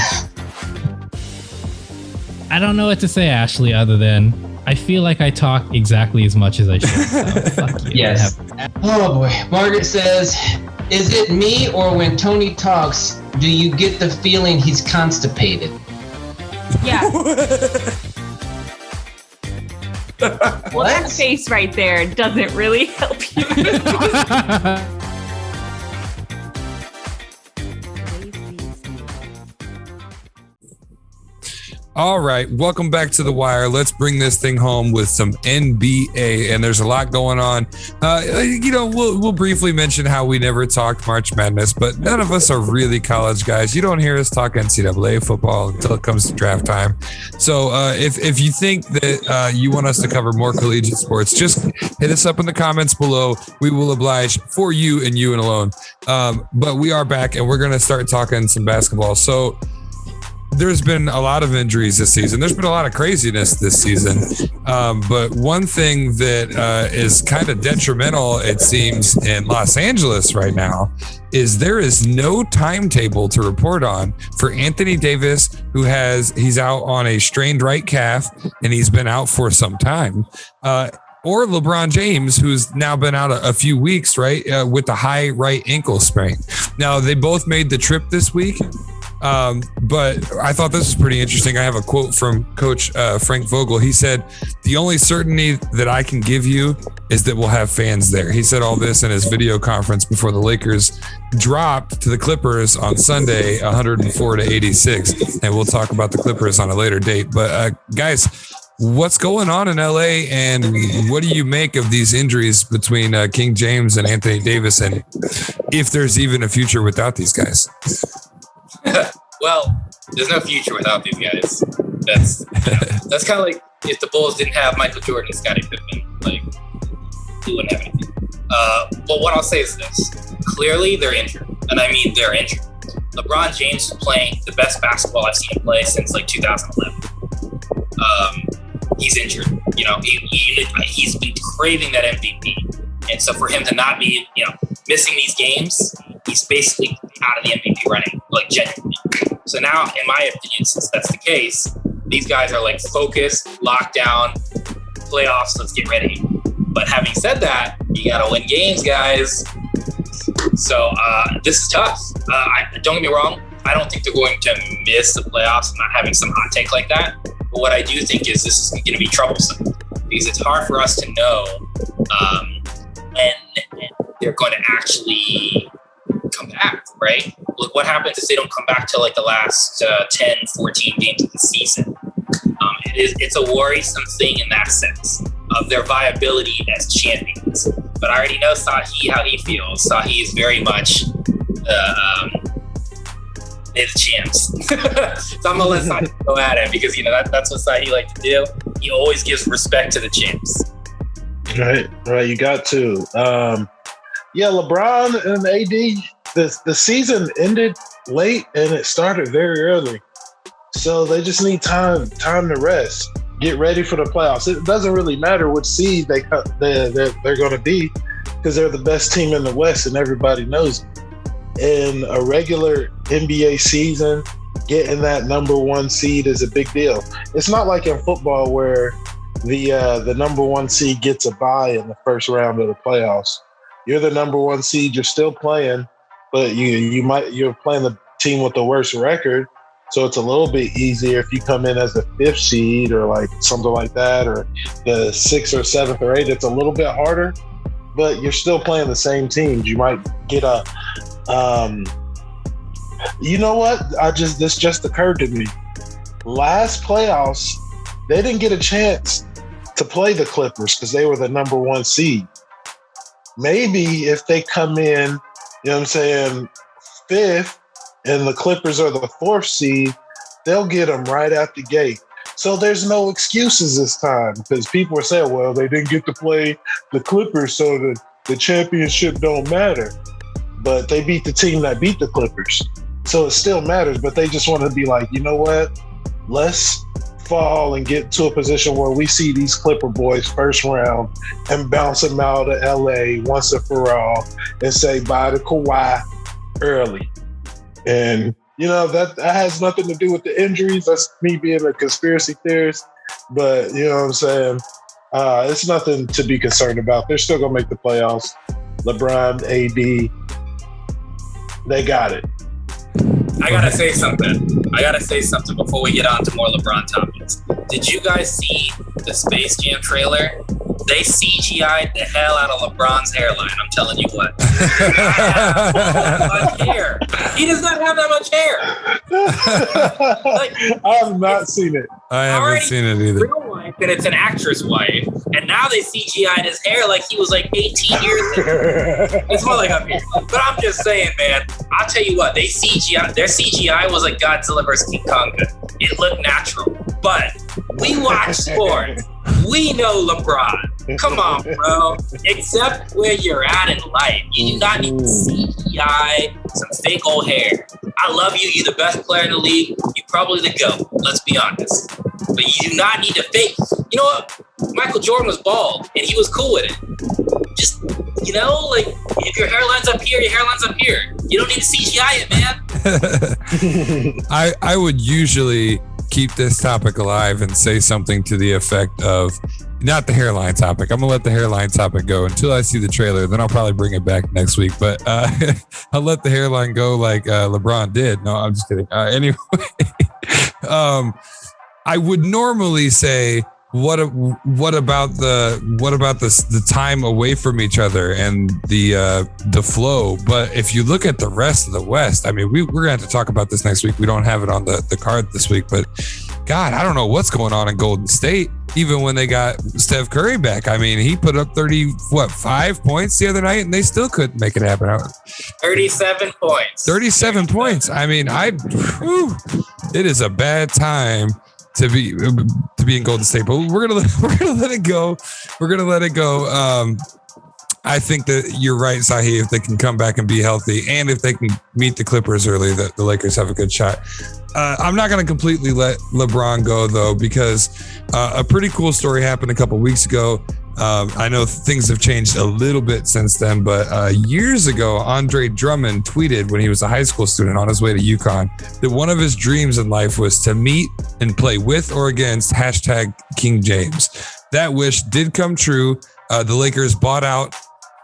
I don't know what to say, Ashley, other than I feel like I talk exactly as much as I should. So fuck you. Yes. Oh boy. Margaret says, is it me or when Tony talks, do you get the feeling he's constipated? Yeah. Well, that face right there doesn't really help you. All right, welcome back to The Wire. Let's bring this thing home with some NBA, and there's a lot going on. We'll briefly mention how we never talked March Madness, but none of us are really college guys. You don't hear us talk NCAA football until it comes to draft time. So if you think that you want us to cover more collegiate sports, just hit us up in the comments below. We will oblige for you and you and alone. But we are back, and we're going to start talking some basketball. So there's been a lot of injuries this season. There's been a lot of craziness this season. But one thing that is kind of detrimental, it seems, in Los Angeles right now is there is no timetable to report on for Anthony Davis, he's out on a strained right calf, and he's been out for some time. Or LeBron James, who's now been out a few weeks, right, with the high right ankle sprain. Now, they both made the trip this week. But I thought this was pretty interesting. I have a quote from Coach Frank Vogel. He said, "The only certainty that I can give you is that we'll have fans there." He said all this in his video conference before the Lakers dropped to the Clippers on Sunday, 104-86. And we'll talk about the Clippers on a later date. But guys, what's going on in LA, and what do you make of these injuries between King James and Anthony Davis, and if there's even a future without these guys? Well, there's no future without these guys. That's kind of like if the Bulls didn't have Michael Jordan and Scottie Pippen, like we wouldn't have anything. But what I'll say is this: clearly they're injured, and I mean they're injured. LeBron James is playing the best basketball I've seen him play since like 2011. He's injured. You know, he's been craving that MVP, and so for him to not be, missing these games, he's basically out of the MVP running, like genuinely. So now, in my opinion, since that's the case, these guys are like focused, locked down, playoffs, let's get ready. But having said that, you got to win games, guys. So this is tough. Don't get me wrong. I don't think they're going to miss the playoffs. I'm not having some hot take like that. But what I do think is this is going to be troublesome because it's hard for us to know when they're going to actually come back, right? Look, what happens if they don't come back till like the last 10, 14 games of the season? It's a worrisome thing in that sense of their viability as champions. But I already know Sahi, how he feels. Sahi is very much they're the champs. So I'm gonna let Sahi go at it because that's what Sahi like to do. He always gives respect to the champs. Right. You got to. LeBron and AD. The season ended late and it started very early, so they just need time to rest, get ready for the playoffs. It doesn't really matter which seed they're going to be because they're the best team in the West and everybody knows it. In a regular NBA season, getting that number one seed is a big deal. It's not like in football where the number one seed gets a bye in the first round of the playoffs. You're the number one seed. You're still playing, but you're playing the team with the worst record. So it's a little bit easier if you come in as the fifth seed or like something like that, or the sixth or seventh or eighth. It's a little bit harder, but you're still playing the same teams. You might get a, you know what? This just occurred to me. Last playoffs, they didn't get a chance to play the Clippers because they were the number one seed. Maybe if they come in, fifth, and the Clippers are the fourth seed, they'll get them right out the gate. So there's no excuses this time because people are saying, well, they didn't get to play the Clippers, so the championship don't matter. But they beat the team that beat the Clippers. So it still matters, but they just want to be like, you know what? Let's fall and get to a position where we see these Clipper boys first round and bounce them out of LA once and for all and say bye to Kawhi early. And, that has nothing to do with the injuries. That's me being a conspiracy theorist. But, you know what I'm saying? It's nothing to be concerned about. They're still going to make the playoffs. LeBron, AD, they got it. I gotta say something before we get on to more LeBron topics. Did you guys see the Space Jam trailer? They CGI'd the hell out of LeBron's hairline. I'm telling you what. He does not have much hair. He does not have that much hair. I have not seen it. I haven't seen it either. Real wife, and it's an actress wife, and now they CGI'd his hair like he was like 18 years old. It's more like up here. But I'm just saying, man. I'll tell you what. Their CGI was like Godzilla vs. King Kong. It looked natural, but we watch sports. We know LeBron. Come on, bro. Accept where you're at in life. You do not need to CGI some fake old hair. I love you. You're the best player in the league. You're probably the GOAT. Let's be honest. But you do not need to fake. You know what? Michael Jordan was bald, and he was cool with it. Just, like, if your hairline's up here, your hairline's up here. You don't need to CGI it, man. I would usually keep this topic alive and say something to the effect of, not the hairline topic. I'm gonna let the hairline topic go until I see the trailer. Then I'll probably bring it back next week. But I'll let the hairline go like LeBron did. No, I'm just kidding. Anyway, I would normally say, what about the time away from each other and the flow? But if you look at the rest of the West, I mean, we're gonna have to talk about this next week. We don't have it on the card this week, but God, I don't know what's going on in Golden State. Even when they got Steph Curry back, I mean, he put up 5 points the other night, and they still couldn't make it happen. 37 points. 37 points. I mean, it is a bad time to be in Golden State, but we're gonna let it go. We're gonna let it go. I think that you're right, Sahi. If they can come back and be healthy, and if they can meet the Clippers early, the Lakers have a good shot. I'm not going to completely let LeBron go, though, because a pretty cool story happened a couple weeks ago. I know things have changed a little bit since then, but years ago, Andre Drummond tweeted when he was a high school student on his way to UConn that one of his dreams in life was to meet and play with or against #King James. That wish did come true. The Lakers bought out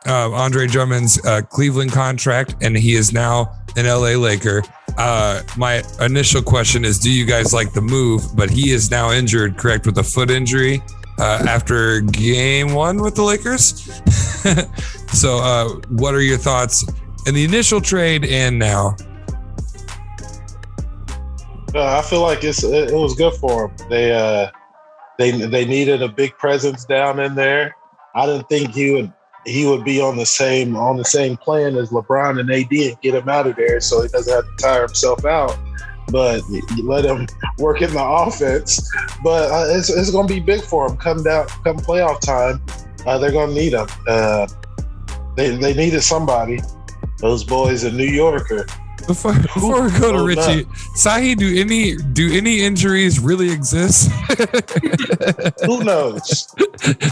Andre Drummond's Cleveland contract, and he is now an LA Laker. My initial question is, do you guys like the move? But he is now injured, correct, with a foot injury after game 1 with the Lakers. So what are your thoughts in the initial trade and now? I feel like it was good for them. They needed a big presence down in there. I didn't think he would be on the same plan as LeBron and AD and get him out of there so he doesn't have to tire himself out. But you let him work in the offense. But it's going to be big for him come playoff time. They're going to need him. They needed somebody. Those boys in New York are. Before we go to Richie, Sahi, do any injuries really exist? Who knows?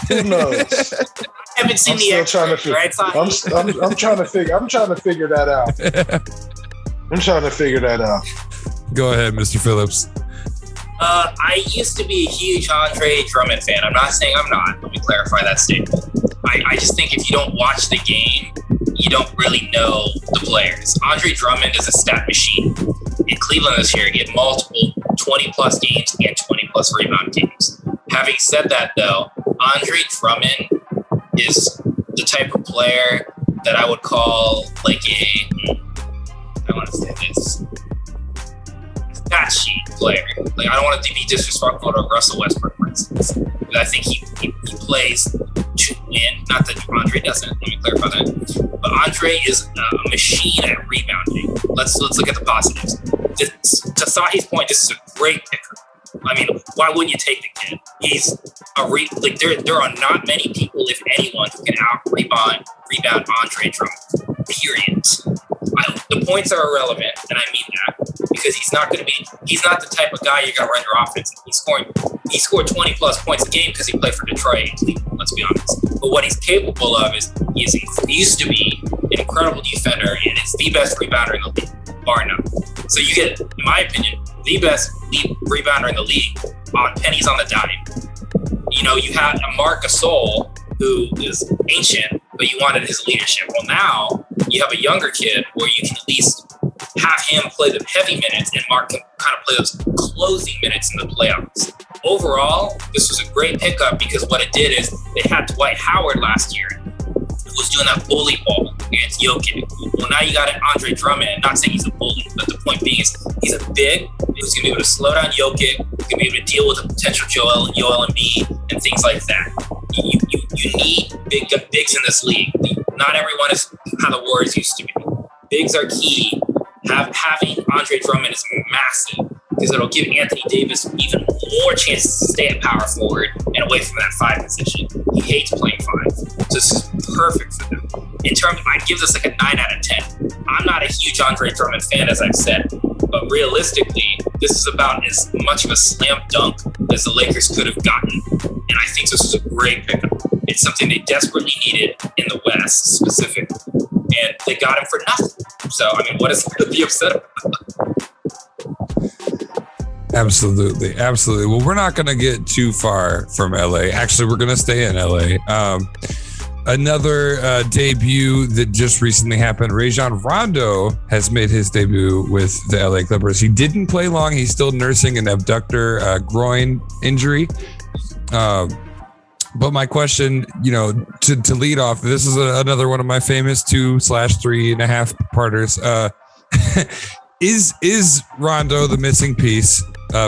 I haven't seen the X-ray, right, I'm trying to figure that out. Go ahead, Mr. Phillips. I used to be a huge Andre Drummond fan. I'm not saying I'm not. Let me clarify that statement. I just think if you don't watch the game, you don't really know the players. Andre Drummond is a stat machine. In Cleveland this year, he had multiple 20-plus games and 20-plus rebound games. Having said that, though, Andre Drummond is the type of player that I would call like I want to say this, stat sheet player. Like, I don't want it to be disrespectful to Russell Westbrook, for instance. But I think he plays to win. Not that Andre doesn't. Let me clarify that. But Andre is a machine at rebounding. Let's look at the positives. To Sahi's point, this is a great picker. I mean, why wouldn't you take the kid? He's there are not many people, if anyone, who can rebound Andre Drummond. Period. The points are irrelevant, and I mean that, because he's not the type of guy you're gonna run your offense. He scored 20-plus points a game because he played for Detroit and Cleveland, let's be honest. But what he's capable of is he used to be an incredible defender and is the best rebounder in the league, bar none. So you get, in my opinion, the best rebounder in the league on pennies on the dime. You know, you had a Marc Gasol who is ancient, but you wanted his leadership. Well, now you have a younger kid where you can at least have him play the heavy minutes, and Mark can kind of play those closing minutes in the playoffs. overall, this was a great pickup because what it did is they had Dwight Howard last year, who was doing that bully ball against Jokic. Well, now you got an Andre Drummond. Not saying he's a bully, but the point being is he's a big who's going to be able to slow down Jokic, who's going to be able to deal with a potential Joel Embiid and things like that. You need bigs in this league. Not everyone is how the Warriors used to be. Bigs are key. Having Andre Drummond is massive because it'll give Anthony Davis even more chances to stay at power forward and away from that 5 position. He hates playing 5. So this is perfect for them. In terms, I'd give this like a 9 out of 10. I'm not a huge Andre Drummond fan, as I've said, but realistically, this is about as much of a slam dunk as the Lakers could have gotten. And I think this is a great pickup. It's something they desperately needed in the West specifically. And they got him for nothing. So, I mean, what is there to be upset about? Absolutely. Well, we're not going to get too far from LA. Actually, we're going to stay in LA. Another debut that just recently happened. Rajon Rondo has made his debut with the LA Clippers. He didn't play long. He's still nursing an abductor groin injury. But my question, to lead off, this is another one of my famous 2/3.5 parters. Is Rondo the missing piece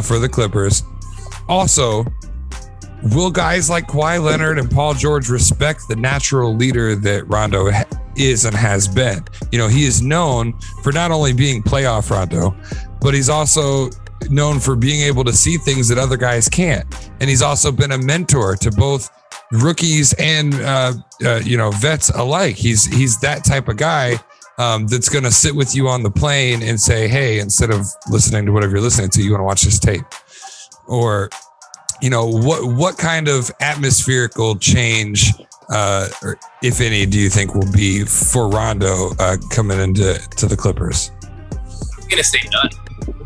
for the Clippers? Also, will guys like Kawhi Leonard and Paul George respect the natural leader that Rondo is and has been? He is known for not only being playoff Rondo, but he's also known for being able to see things that other guys can't. And he's also been a mentor to both rookies and vets alike. He's that type of guy that's going to sit with you on the plane and say, hey, instead of listening to whatever you're listening to, you want to watch this tape. Or, what kind of atmospherical change, or if any, do you think will be for Rondo coming into the Clippers? I'm going to say none.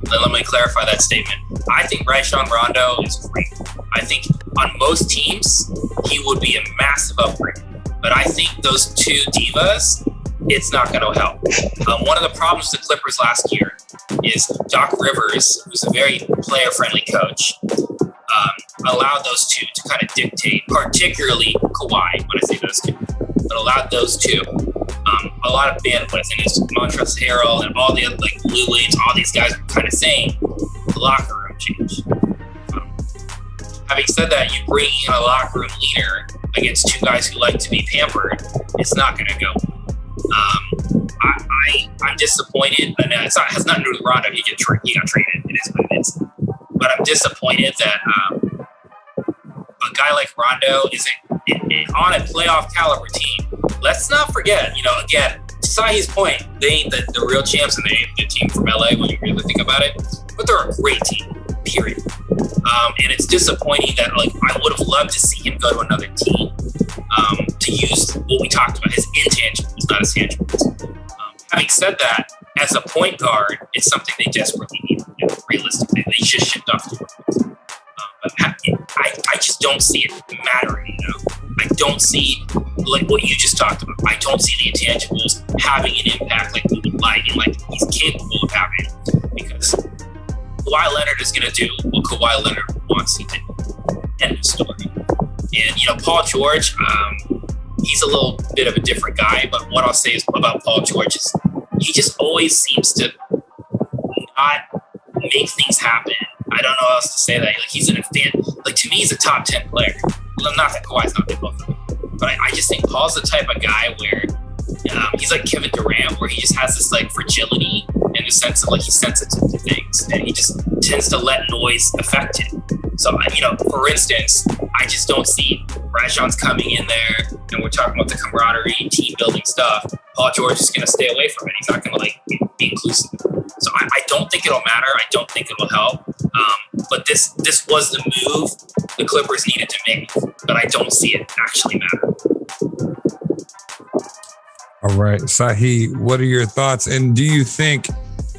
Let me clarify that statement. I think Rajon Rondo is great. I think on most teams, he would be a massive upgrade. But I think those two divas, it's not going to help. One of the problems with the Clippers last year is Doc Rivers, who's a very player-friendly coach, allowed those two to kind of dictate, particularly Kawhi, when I say those two, but allowed those two a lot of bandwidth. And it's Montrezl Harrell and all the other, like Lou Williams, all these guys were kind of saying the locker room change. Having said that, you bring in a locker room leader against two guys who like to be pampered, it's not going to go. I'm disappointed, and it has nothing to do with Rondo. He got traded. It is what it is. But I'm disappointed that a guy like Rondo isn't on a playoff caliber team. Let's not forget, again, to Sahi's point, they ain't the real champs, and they ain't the team from LA when you really think about it. But they're a great team, period. And it's disappointing that, I would have loved to see him go to another team to use what we talked about, his intangibles, not his tangibles. Having said that, as a point guard, it's something they desperately need to do. Realistically, they just shipped off the world. But I just don't see it mattering. I don't see, like what you just talked about, I don't see the intangibles having an impact like we would like and like he's capable of having, because Kawhi Leonard is going to do what Kawhi Leonard wants to do. End of story. And, Paul George, he's a little bit of a different guy, but what I'll say is about Paul George is he just always seems to not make things happen. I don't know how else to say that. He's to me, he's a top 10 player. Well, not that Kawhi's not, they both are. But I just think Paul's the type of guy where he's like Kevin Durant, where he just has this fragility in the sense of he's sensitive to things, and he just tends to let noise affect him. So, for instance, I just don't see Rajon's coming in there, and we're talking about the camaraderie, team building stuff. Paul George is going to stay away from it. He's not going to be inclusive. So I don't think it'll matter. I don't think it'll help. But this was the move the Clippers needed to make, but I don't see it actually matter. All right, Sahi, what are your thoughts? And do you think,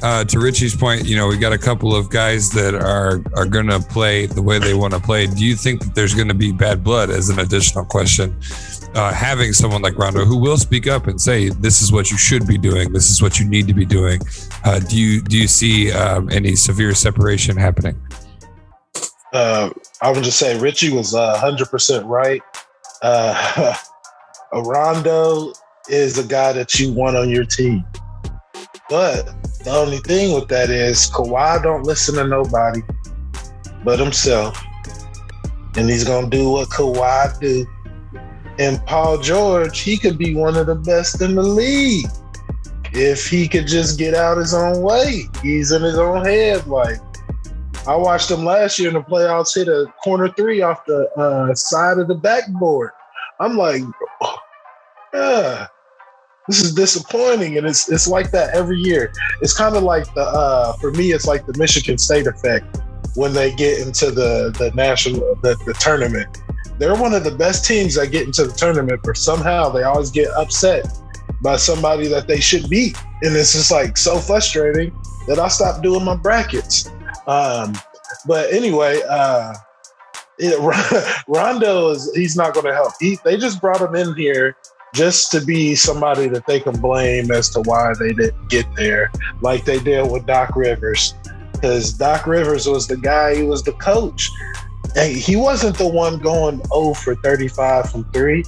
to Richie's point, we got a couple of guys that are going to play the way they want to play. Do you think that there's going to be bad blood, as an additional question, having someone like Rondo who will speak up and say, this is what you should be doing, this is what you need to be doing? Do you see any severe separation happening? I would just say Richie was 100% right. Rondo is a guy that you want on your team. But the only thing with that is Kawhi don't listen to nobody but himself. And he's going to do what Kawhi do. And Paul George, he could be one of the best in the league if he could just get out his own way. He's in his own head. Like, I watched him last year in the playoffs hit a corner three off the side of the backboard. I'm like, this is disappointing. And it's like that every year. It's kind of like for me, it's like the Michigan State effect when they get into the national, the tournament. They're one of the best teams that get into the tournament, but somehow they always get upset by somebody that they should beat. And it's just like so frustrating that I stopped doing my brackets. But anyway, Rondo he's not going to help. They just brought him in here just to be somebody that they can blame as to why they didn't get there, like they did with Doc Rivers. Because Doc Rivers was the guy, he was the coach. And he wasn't the one going 0 for 35 from 3.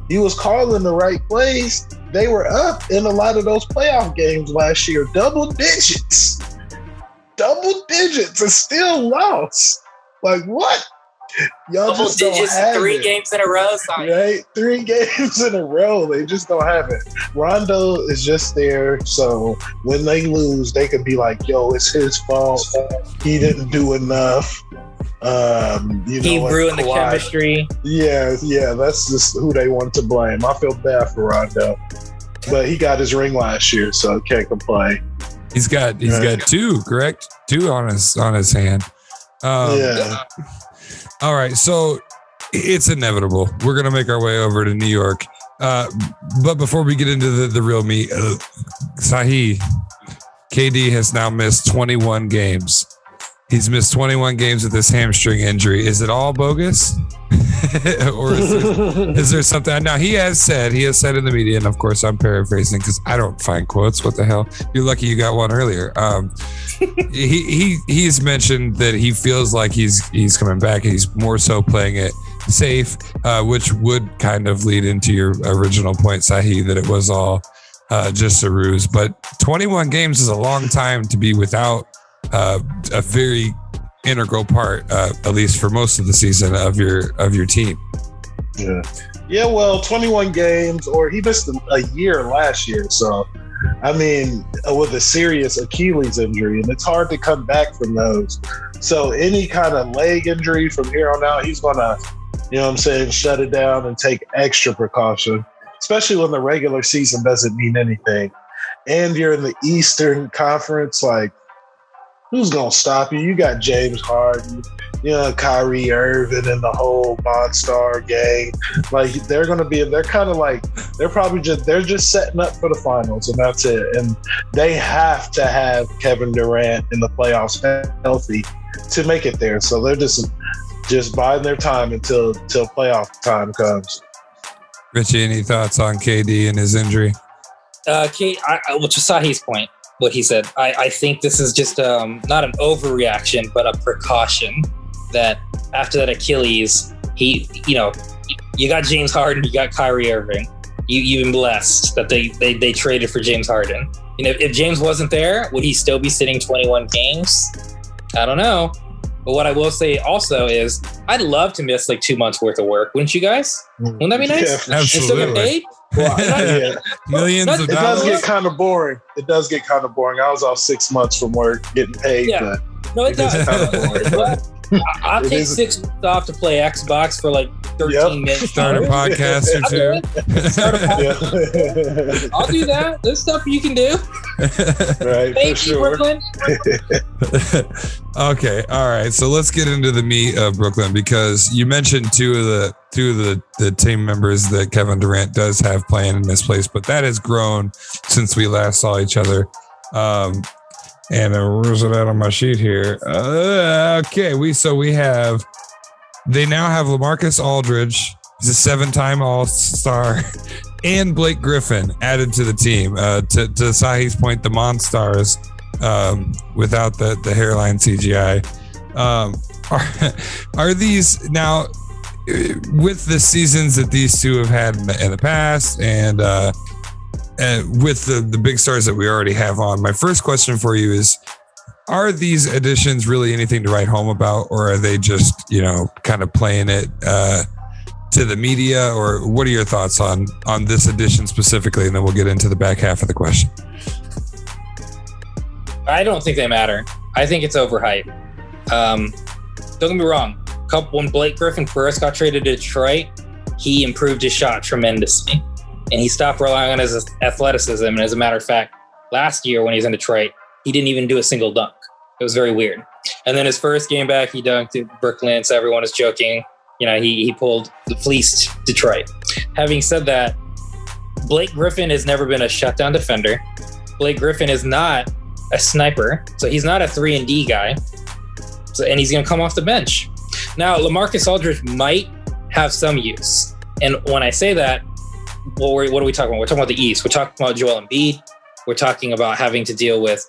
He was calling the right plays. They were up in a lot of those playoff games last year, double digits and still lost. Like, what? Y'all double just don't digits have 3 it. games in a row, son. Right? 3 games in a row. They just don't have it. Rondo is just there. So when they lose, they can be like, yo, it's his fault. He didn't do enough. He ruined the chemistry. Yeah, that's just who they want to blame. I feel bad for Rondo. But he got his ring last year, so can't complain. He's got 2, correct? 2 on his hand. Yeah. All right, so it's inevitable. We're gonna make our way over to New York. But before we get into the real meat, Sahi, KD has now missed 21 games. He's missed 21 games with this hamstring injury. Is it all bogus? Or is there something? Now, he has said in the media, and of course I'm paraphrasing because I don't find quotes. What the hell? You're lucky you got one earlier. He's mentioned that he feels like he's coming back and he's more so playing it safe, which would kind of lead into your original point, Sahi, that it was all just a ruse. But 21 games is a long time to be without a very integral part, at least for most of the season of your team. Yeah. Well, 21 games, or he missed a year last year. So, I mean, with a serious Achilles injury, and it's hard to come back from those. So, any kind of leg injury from here on out, he's gonna, shut it down and take extra precaution, especially when the regular season doesn't mean anything, and you're in the Eastern Conference, like. Who's going to stop you? You got James Harden, Kyrie Irving and the whole Monstar gang. Like, they're just setting up for the finals, and that's it. And they have to have Kevin Durant in the playoffs healthy to make it there. So they're just biding their time until playoff time comes. Richie, any thoughts on KD and his injury? Well, to Sahi's point, what he said, I think this is just not an overreaction, but a precaution that after that Achilles, you got James Harden, you got Kyrie Irving. You've been blessed that they traded for James Harden. If James wasn't there, would he still be sitting 21 games? I don't know. But what I will say also is I'd love to miss like 2 months worth of work. Wouldn't you guys? Wouldn't that be nice? Yeah, absolutely. And still get paid? Millions of dollars. It does get kind of boring. I was off 6 months from work getting paid. Yeah. But no, it does. kind of boring. I'll take 6 months off to play Xbox for like 13 minutes. Start a podcast or two. I'll do that. There's stuff you can do. Right, Thank you, sure. Brooklyn. Okay, all right. So let's get into the meat of Brooklyn, because you mentioned two of the team members that Kevin Durant does have playing in this place, but that has grown since we last saw each other. And where's it at on my sheet here? Okay, they now have LaMarcus Aldridge. He's a 7-time All-Star, and Blake Griffin added to the team. To Sahi's point, the Monstars, without the hairline CGI. Are these now with the seasons that these two have had in the past, and with the big stars that we already have on? My first question for you is: are these additions really anything to write home about, or are they just kind of playing it to the media? Or what are your thoughts on this edition specifically? And then we'll get into the back half of the question. I don't think they matter. I think it's overhyped. Don't get me wrong. When Blake Griffin first got traded to Detroit, he improved his shot tremendously, and he stopped relying on his athleticism. And as a matter of fact, last year when he was in Detroit, he didn't even do a single dunk. It was very weird. And then his first game back, he dunked at Brooklyn, so everyone is joking. He fleeced Detroit. Having said that, Blake Griffin has never been a shutdown defender. Blake Griffin is not a sniper, so he's not a 3-and-D guy. And he's going to come off the bench. Now, LaMarcus Aldridge might have some use. And when I say that, what are we talking about? We're talking about the East. We're talking about Joel Embiid. We're talking about having to deal with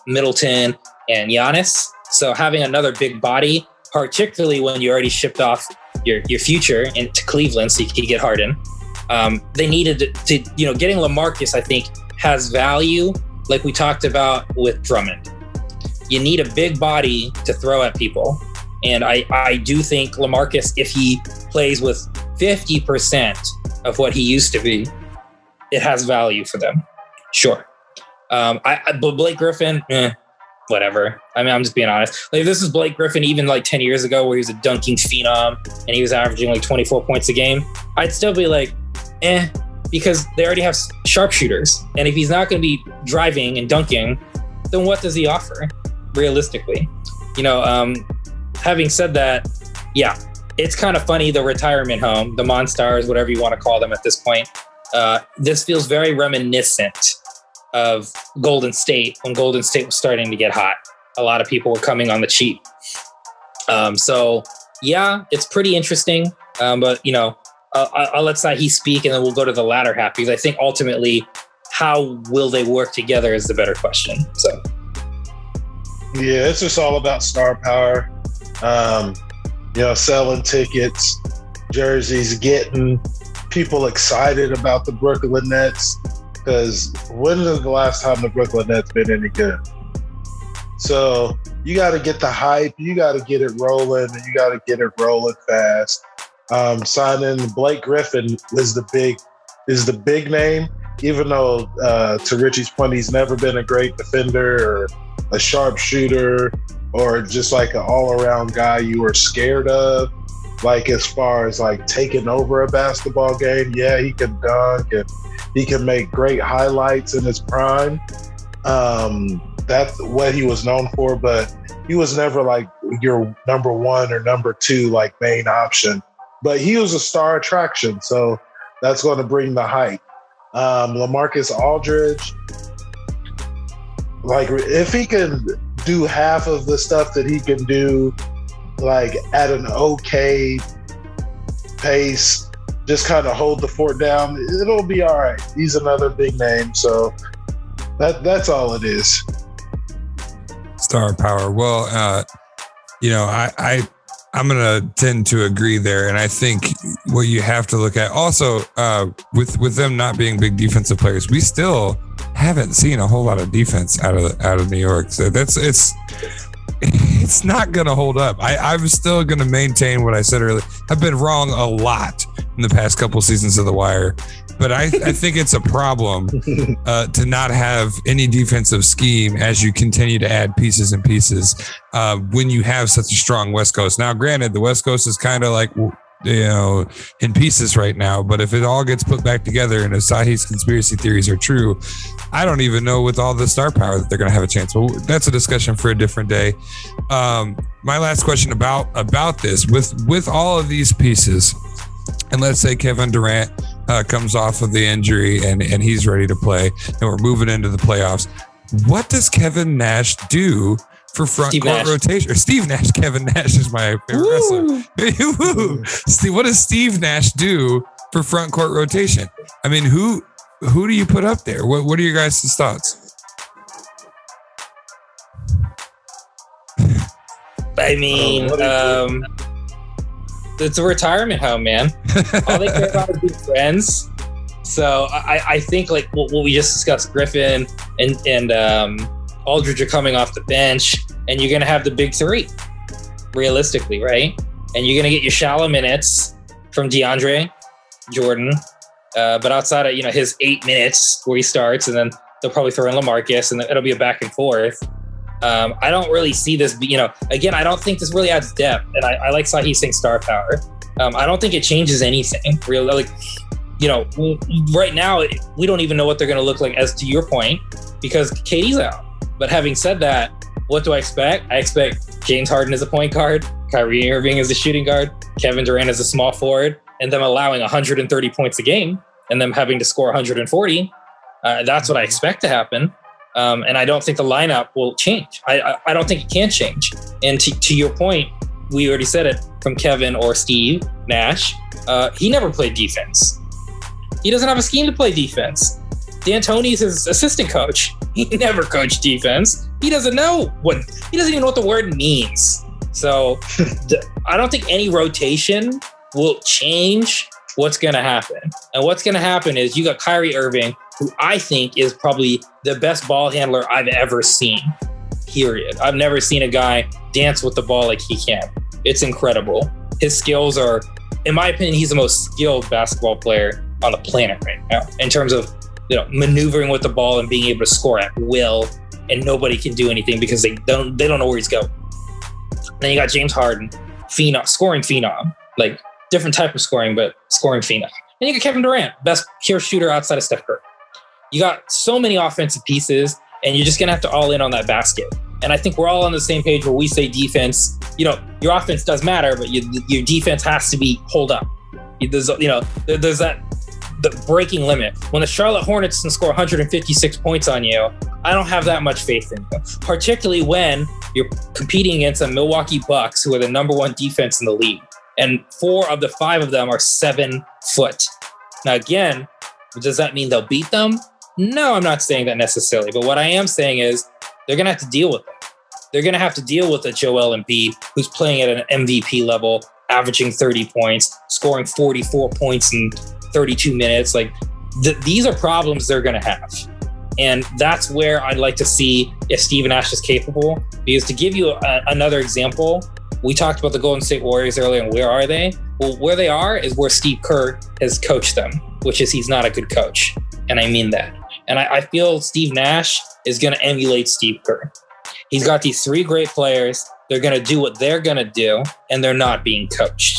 Middleton and Giannis. So having another big body, particularly when you already shipped off your future into Cleveland so you could get Harden, they needed to getting LaMarcus, I think, has value, like we talked about with Drummond. You need a big body to throw at people. And I do think LaMarcus, if he plays with 50% of what he used to be, it has value for them. Sure. But Blake Griffin, whatever. I mean, I'm just being honest. Like, if this is Blake Griffin even like 10 years ago where he was a dunking phenom and he was averaging like 24 points a game, I'd still be like, because they already have sharpshooters. And if he's not going to be driving and dunking, then what does he offer realistically? Having said that, yeah, it's kind of funny, the retirement home, the Monstars, whatever you want to call them at this point. This feels very reminiscent of Golden State when Golden State was starting to get hot. A lot of people were coming on the cheap. So yeah, it's pretty interesting. But I'll let Sahi speak and then we'll go to the latter half, because I think ultimately, how will they work together is the better question. So yeah, it's just all about star power. Selling tickets, jerseys, getting people excited about the Brooklyn Nets. Because when was the last time the Brooklyn Nets been any good? So you got to get the hype, you got to get it rolling, and you got to get it rolling fast. Signing Blake Griffin is the big name, even though to Richie's point, he's never been a great defender or a sharpshooter or just like an all-around guy you were scared of. Like, as far as like taking over a basketball game, yeah, he can dunk and he can make great highlights in his prime. That's what he was known for, but he was never like your number one or number two, like main option. But he was a star attraction, so that's going to bring the hype. LaMarcus Aldridge, like if he can do half of the stuff that he can do, like at an okay pace, just kind of hold the fort down, it'll be all right. He's another big name, so that's all it is. Star power. Well, I'm going to tend to agree there. And I think what you have to look at also with them not being big defensive players, we still haven't seen a whole lot of defense out of New York. So it's not going to hold up. I'm still going to maintain what I said earlier. I've been wrong a lot in the past couple seasons of The Wire, but I think it's a problem to not have any defensive scheme as you continue to add pieces and pieces when you have such a strong West Coast. Now, granted, the West Coast is kind of like, in pieces right now, but if it all gets put back together and if Sahi's conspiracy theories are true, I don't even know with all the star power that they're going to have a chance. Well, that's a discussion for a different day. My last question about this, with all of these pieces, and let's say Kevin Durant comes off of the injury and he's ready to play and we're moving into the playoffs, what does Kevin Nash do for front court rotation? Or Steve Nash. Kevin Nash is my favorite wrestler. Steve, what does Steve Nash do for front court rotation? I mean, who do you put up there? What are your guys' thoughts? I mean, it's a retirement home, man. All they care about is being friends. So I think like what we just discussed, Griffin and Aldridge are coming off the bench, and you're going to have the big three, realistically, right? And you're going to get your shallow minutes from DeAndre Jordan. But outside of, his 8 minutes where he starts, and then they'll probably throw in LaMarcus, and it'll be a back and forth. I don't really see this, again, I don't think this really adds depth. And I like Sahi saying star power. I don't think it changes anything really. Right now, we don't even know what they're going to look like, as to your point, because KD's out. But having said that, what do I expect? I expect James Harden as a point guard, Kyrie Irving as a shooting guard, Kevin Durant as a small forward, and them allowing 130 points a game and them having to score 140. That's what I expect to happen. And I don't think the lineup will change. I don't think it can change. And to your point, we already said it from Kevin or Steve Nash. He never played defense. He doesn't have a scheme to play defense. D'Antoni's his assistant coach. He never coached defense. He doesn't even know what the word means. So I don't think any rotation will change what's going to happen. And what's going to happen is you got Kyrie Irving, who I think is probably the best ball handler I've ever seen, period. I've never seen a guy dance with the ball like he can. It's incredible. His skills are, in my opinion, he's the most skilled basketball player on the planet right now in terms of maneuvering with the ball and being able to score at will, and nobody can do anything because they don't know where he's going. Then you got James Harden, scoring phenom, like different type of scoring, but scoring phenom. And you got Kevin Durant, best pure shooter outside of Steph Curry. You got so many offensive pieces, and you're just gonna have to all in on that basket. And I think we're all on the same page where we say defense. Your offense does matter, but your defense has to be hold up. There's that the breaking limit. When the Charlotte Hornets can score 156 points on you, I don't have that much faith in you. Particularly when you're competing against the Milwaukee Bucks, who are the number one defense in the league. And 4 of the 5 of them are 7 foot. Now, again, does that mean they'll beat them? No, I'm not saying that necessarily. But what I am saying is they're going to have to deal with it. They're going to have to deal with a Joel Embiid who's playing at an MVP level, averaging 30 points, scoring 44 points in 32 minutes. Like these are problems they're going to have. And that's where I'd like to see if Steve Nash is capable. Because to give you another example, we talked about the Golden State Warriors earlier, and where are they? Well, where they are is where Steve Kerr has coached them, which is he's not a good coach. And I mean that. And I feel Steve Nash is going to emulate Steve Kerr. He's got these 3 great players. They're going to do what they're going to do, and they're not being coached.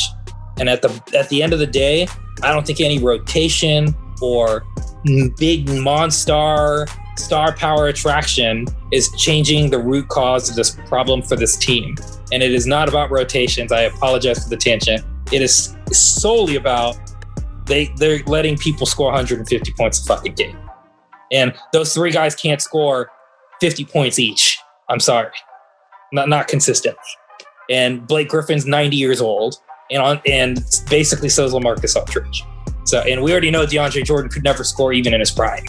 And at the end of the day, I don't think any rotation or big star power attraction is changing the root cause of this problem for this team. And it is not about rotations. I apologize for the tangent. It is solely about they're letting people score 150 points a fucking game. And those 3 guys can't score 50 points each. I'm sorry. Not consistent. And Blake Griffin's 90 years old, and basically so is LaMarcus Aldridge. So, and we already know DeAndre Jordan could never score even in his prime.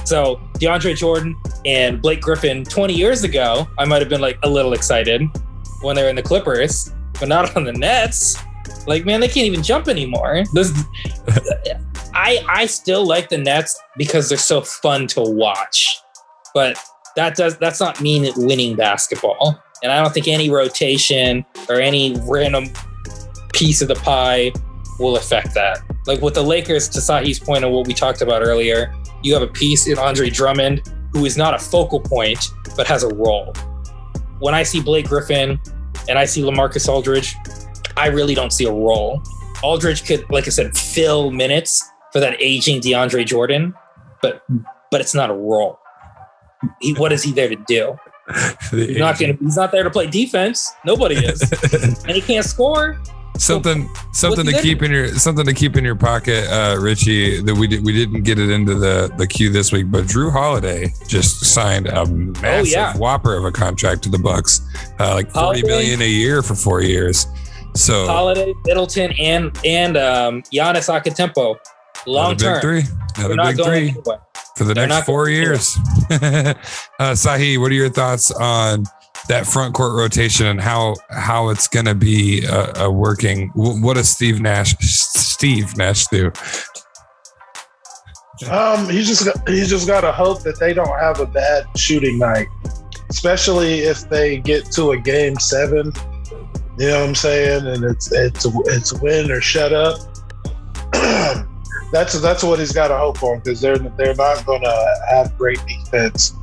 So DeAndre Jordan and Blake Griffin 20 years ago, I might have been like a little excited when they were in the Clippers, but not on the Nets. Like, man, they can't even jump anymore. I still like the Nets because they're so fun to watch, but that's not mean winning basketball. And I don't think any rotation or any random piece of the pie will affect that. Like with the Lakers, to Sahi's point of what we talked about earlier, you have a piece in Andre Drummond who is not a focal point, but has a role. When I see Blake Griffin and I see LaMarcus Aldridge, I really don't see a role. Aldridge could, like I said, fill minutes for that aging DeAndre Jordan, but it's not a role. What is he there to do? He's not there to play defense. Nobody is. And he can't score. Something to keep in your pocket, Richie, that we didn't get it into the queue this week, but Drew Holiday just signed a massive whopper of a contract to the Bucks, like $40 million a year for 4 years. So Holiday, Middleton, and Giannis Antetokounmpo, long term. Another big three for the next 4 years. Sahi, what are your thoughts on that front court rotation and how it's going to be working. What does Steve Nash do? He just got to hope that they don't have a bad shooting night, especially if they get to a game 7. You know what I'm saying? And it's win or shut up. That's what he's got to hope on, because they're not going to have great defense,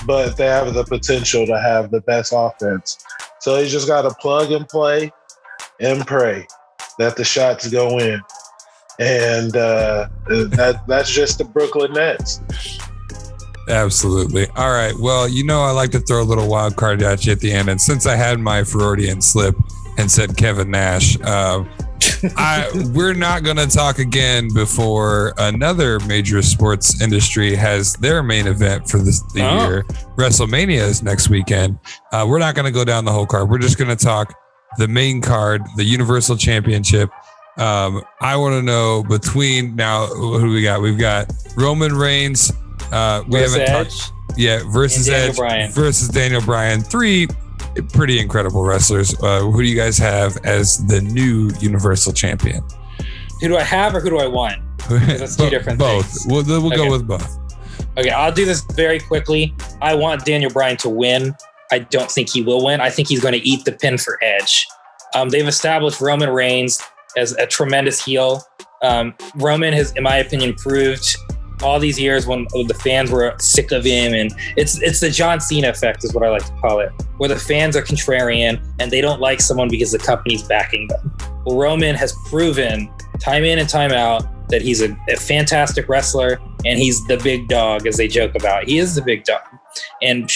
but they have the potential to have the best offense. So he's just got to plug and play and pray that the shots go in. And that's just the Brooklyn Nets. Absolutely. All right. Well, I like to throw a little wild card at you at the end. And since I had my Freudian slip and said Kevin Nash, we're not going to talk again before another major sports industry has their main event for the year. WrestleMania is next weekend. We're not going to go down the whole card. We're just going to talk the main card, the Universal Championship. I want to know between now, who do we got? We've got Roman Reigns. Versus Edge versus Daniel Bryan. 3 pretty incredible wrestlers. Who do you guys have as the new Universal Champion? Who do I have or who do I want? That's 2 different things. We'll go with both. Okay, I'll do this very quickly. I want Daniel Bryan to win. I don't think he will win. I think he's going to eat the pin for Edge. They've established Roman Reigns as a tremendous heel. Roman has, in my opinion, proved all these years when the fans were sick of him, and it's the John Cena effect is what I like to call it, where the fans are contrarian and they don't like someone because the company's backing them. Well, Roman has proven time in and time out that he's a fantastic wrestler, and he's the big dog, as they joke about. He is the big dog. And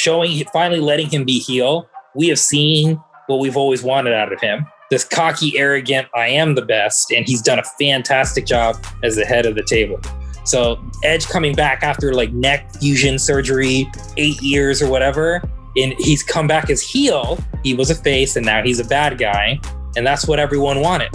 finally letting him be heel, we have seen what we've always wanted out of him. This cocky, arrogant, I am the best, and he's done a fantastic job as the head of the table. So Edge coming back after neck fusion surgery, 8 years or whatever, and he's come back as heel. He was a face and now he's a bad guy, and that's what everyone wanted.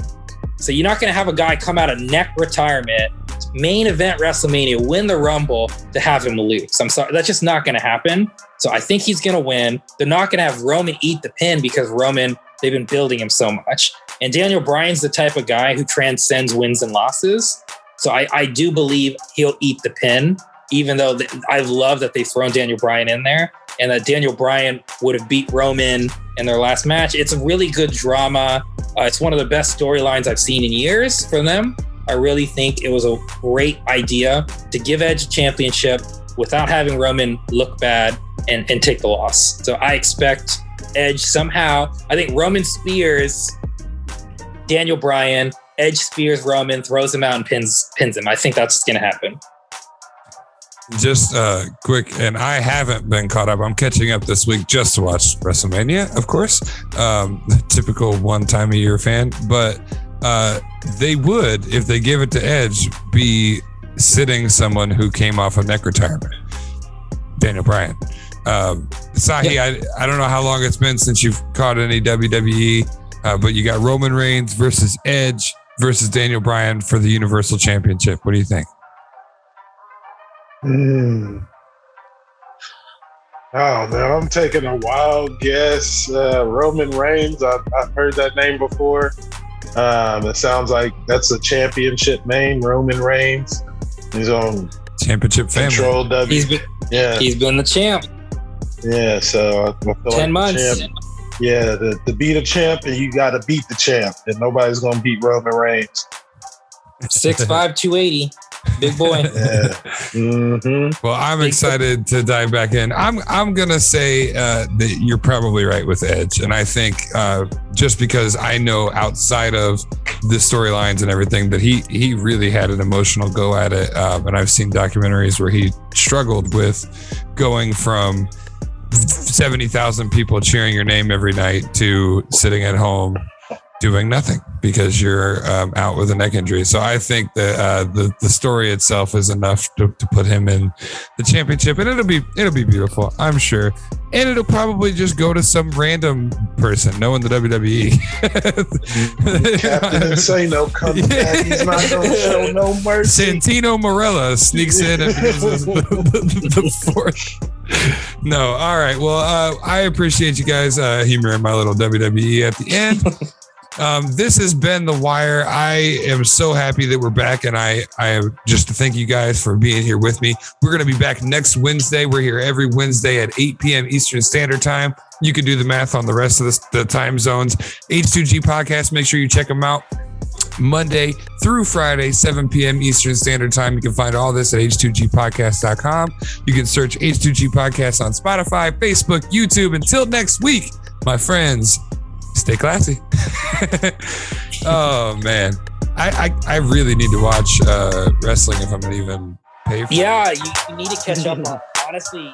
So you're not going to have a guy come out of neck retirement, main event WrestleMania, win the Rumble to have him lose. I'm sorry, that's just not going to happen. So I think he's going to win. They're not going to have Roman eat the pin because Roman, they've been building him so much. And Daniel Bryan's the type of guy who transcends wins and losses. So I do believe he'll eat the pin, even though I love that they've thrown Daniel Bryan in there, and that Daniel Bryan would have beat Roman in their last match. It's a really good drama. It's one of the best storylines I've seen in years for them. I really think it was a great idea to give Edge a championship without having Roman look bad and take the loss. So I expect Edge somehow, I think Roman spears Daniel Bryan, Edge spears Roman, throws him out and pins him. I think that's going to happen. Just quick, and I haven't been caught up. I'm catching up this week just to watch WrestleMania, of course. Typical one time a year fan. But they would, if they give it to Edge, be sitting someone who came off a neck retirement. Daniel Bryan. Sahi, yeah. I don't know how long it's been since you've caught any WWE, but you got Roman Reigns versus Edge versus Daniel Bryan for the Universal Championship. What do you think? Oh man, I'm taking a wild guess. Roman Reigns. I've heard that name before. It sounds like that's a championship name, Roman Reigns. He's on championship family. Control W. He's been the champ. Yeah, so I feel 10 months. Yeah, to beat a champ, and you got to beat the champ, and nobody's gonna beat Roman Reigns. 6'5", 280, big boy. Yeah. Mm-hmm. Well, I'm excited to dive back in. I'm gonna say that you're probably right with Edge, and I think just because I know outside of the storylines and everything that he really had an emotional go at it, and I've seen documentaries where he struggled with going from 70,000 people cheering your name every night to sitting at home doing nothing because you're out with a neck injury. So I think that the story itself is enough to put him in the championship, and it'll be beautiful, I'm sure. And it'll probably just go to some random person, knowing the WWE. Captain Insano comes back. He's not going to show no mercy. Santino Marella sneaks in and becomes the fourth. No. All right. Well, I appreciate you guys humoring my little WWE at the end. This has been The Wire. I am so happy that we're back, and I am just to thank you guys for being here with me. We're going to be back next Wednesday. We're here every Wednesday at 8 p.m. Eastern Standard Time. You can do the math on the rest of the time zones. H2G Podcast. Make sure you check them out. Monday through Friday, 7 p.m. Eastern Standard Time. You can find all this at h2gpodcast.com. You can search H2G Podcast on Spotify, Facebook, YouTube. Until next week, my friends, stay classy. Oh, man. I really need to watch wrestling if I'm going to even pay for it. Yeah, you need to catch up on, honestly.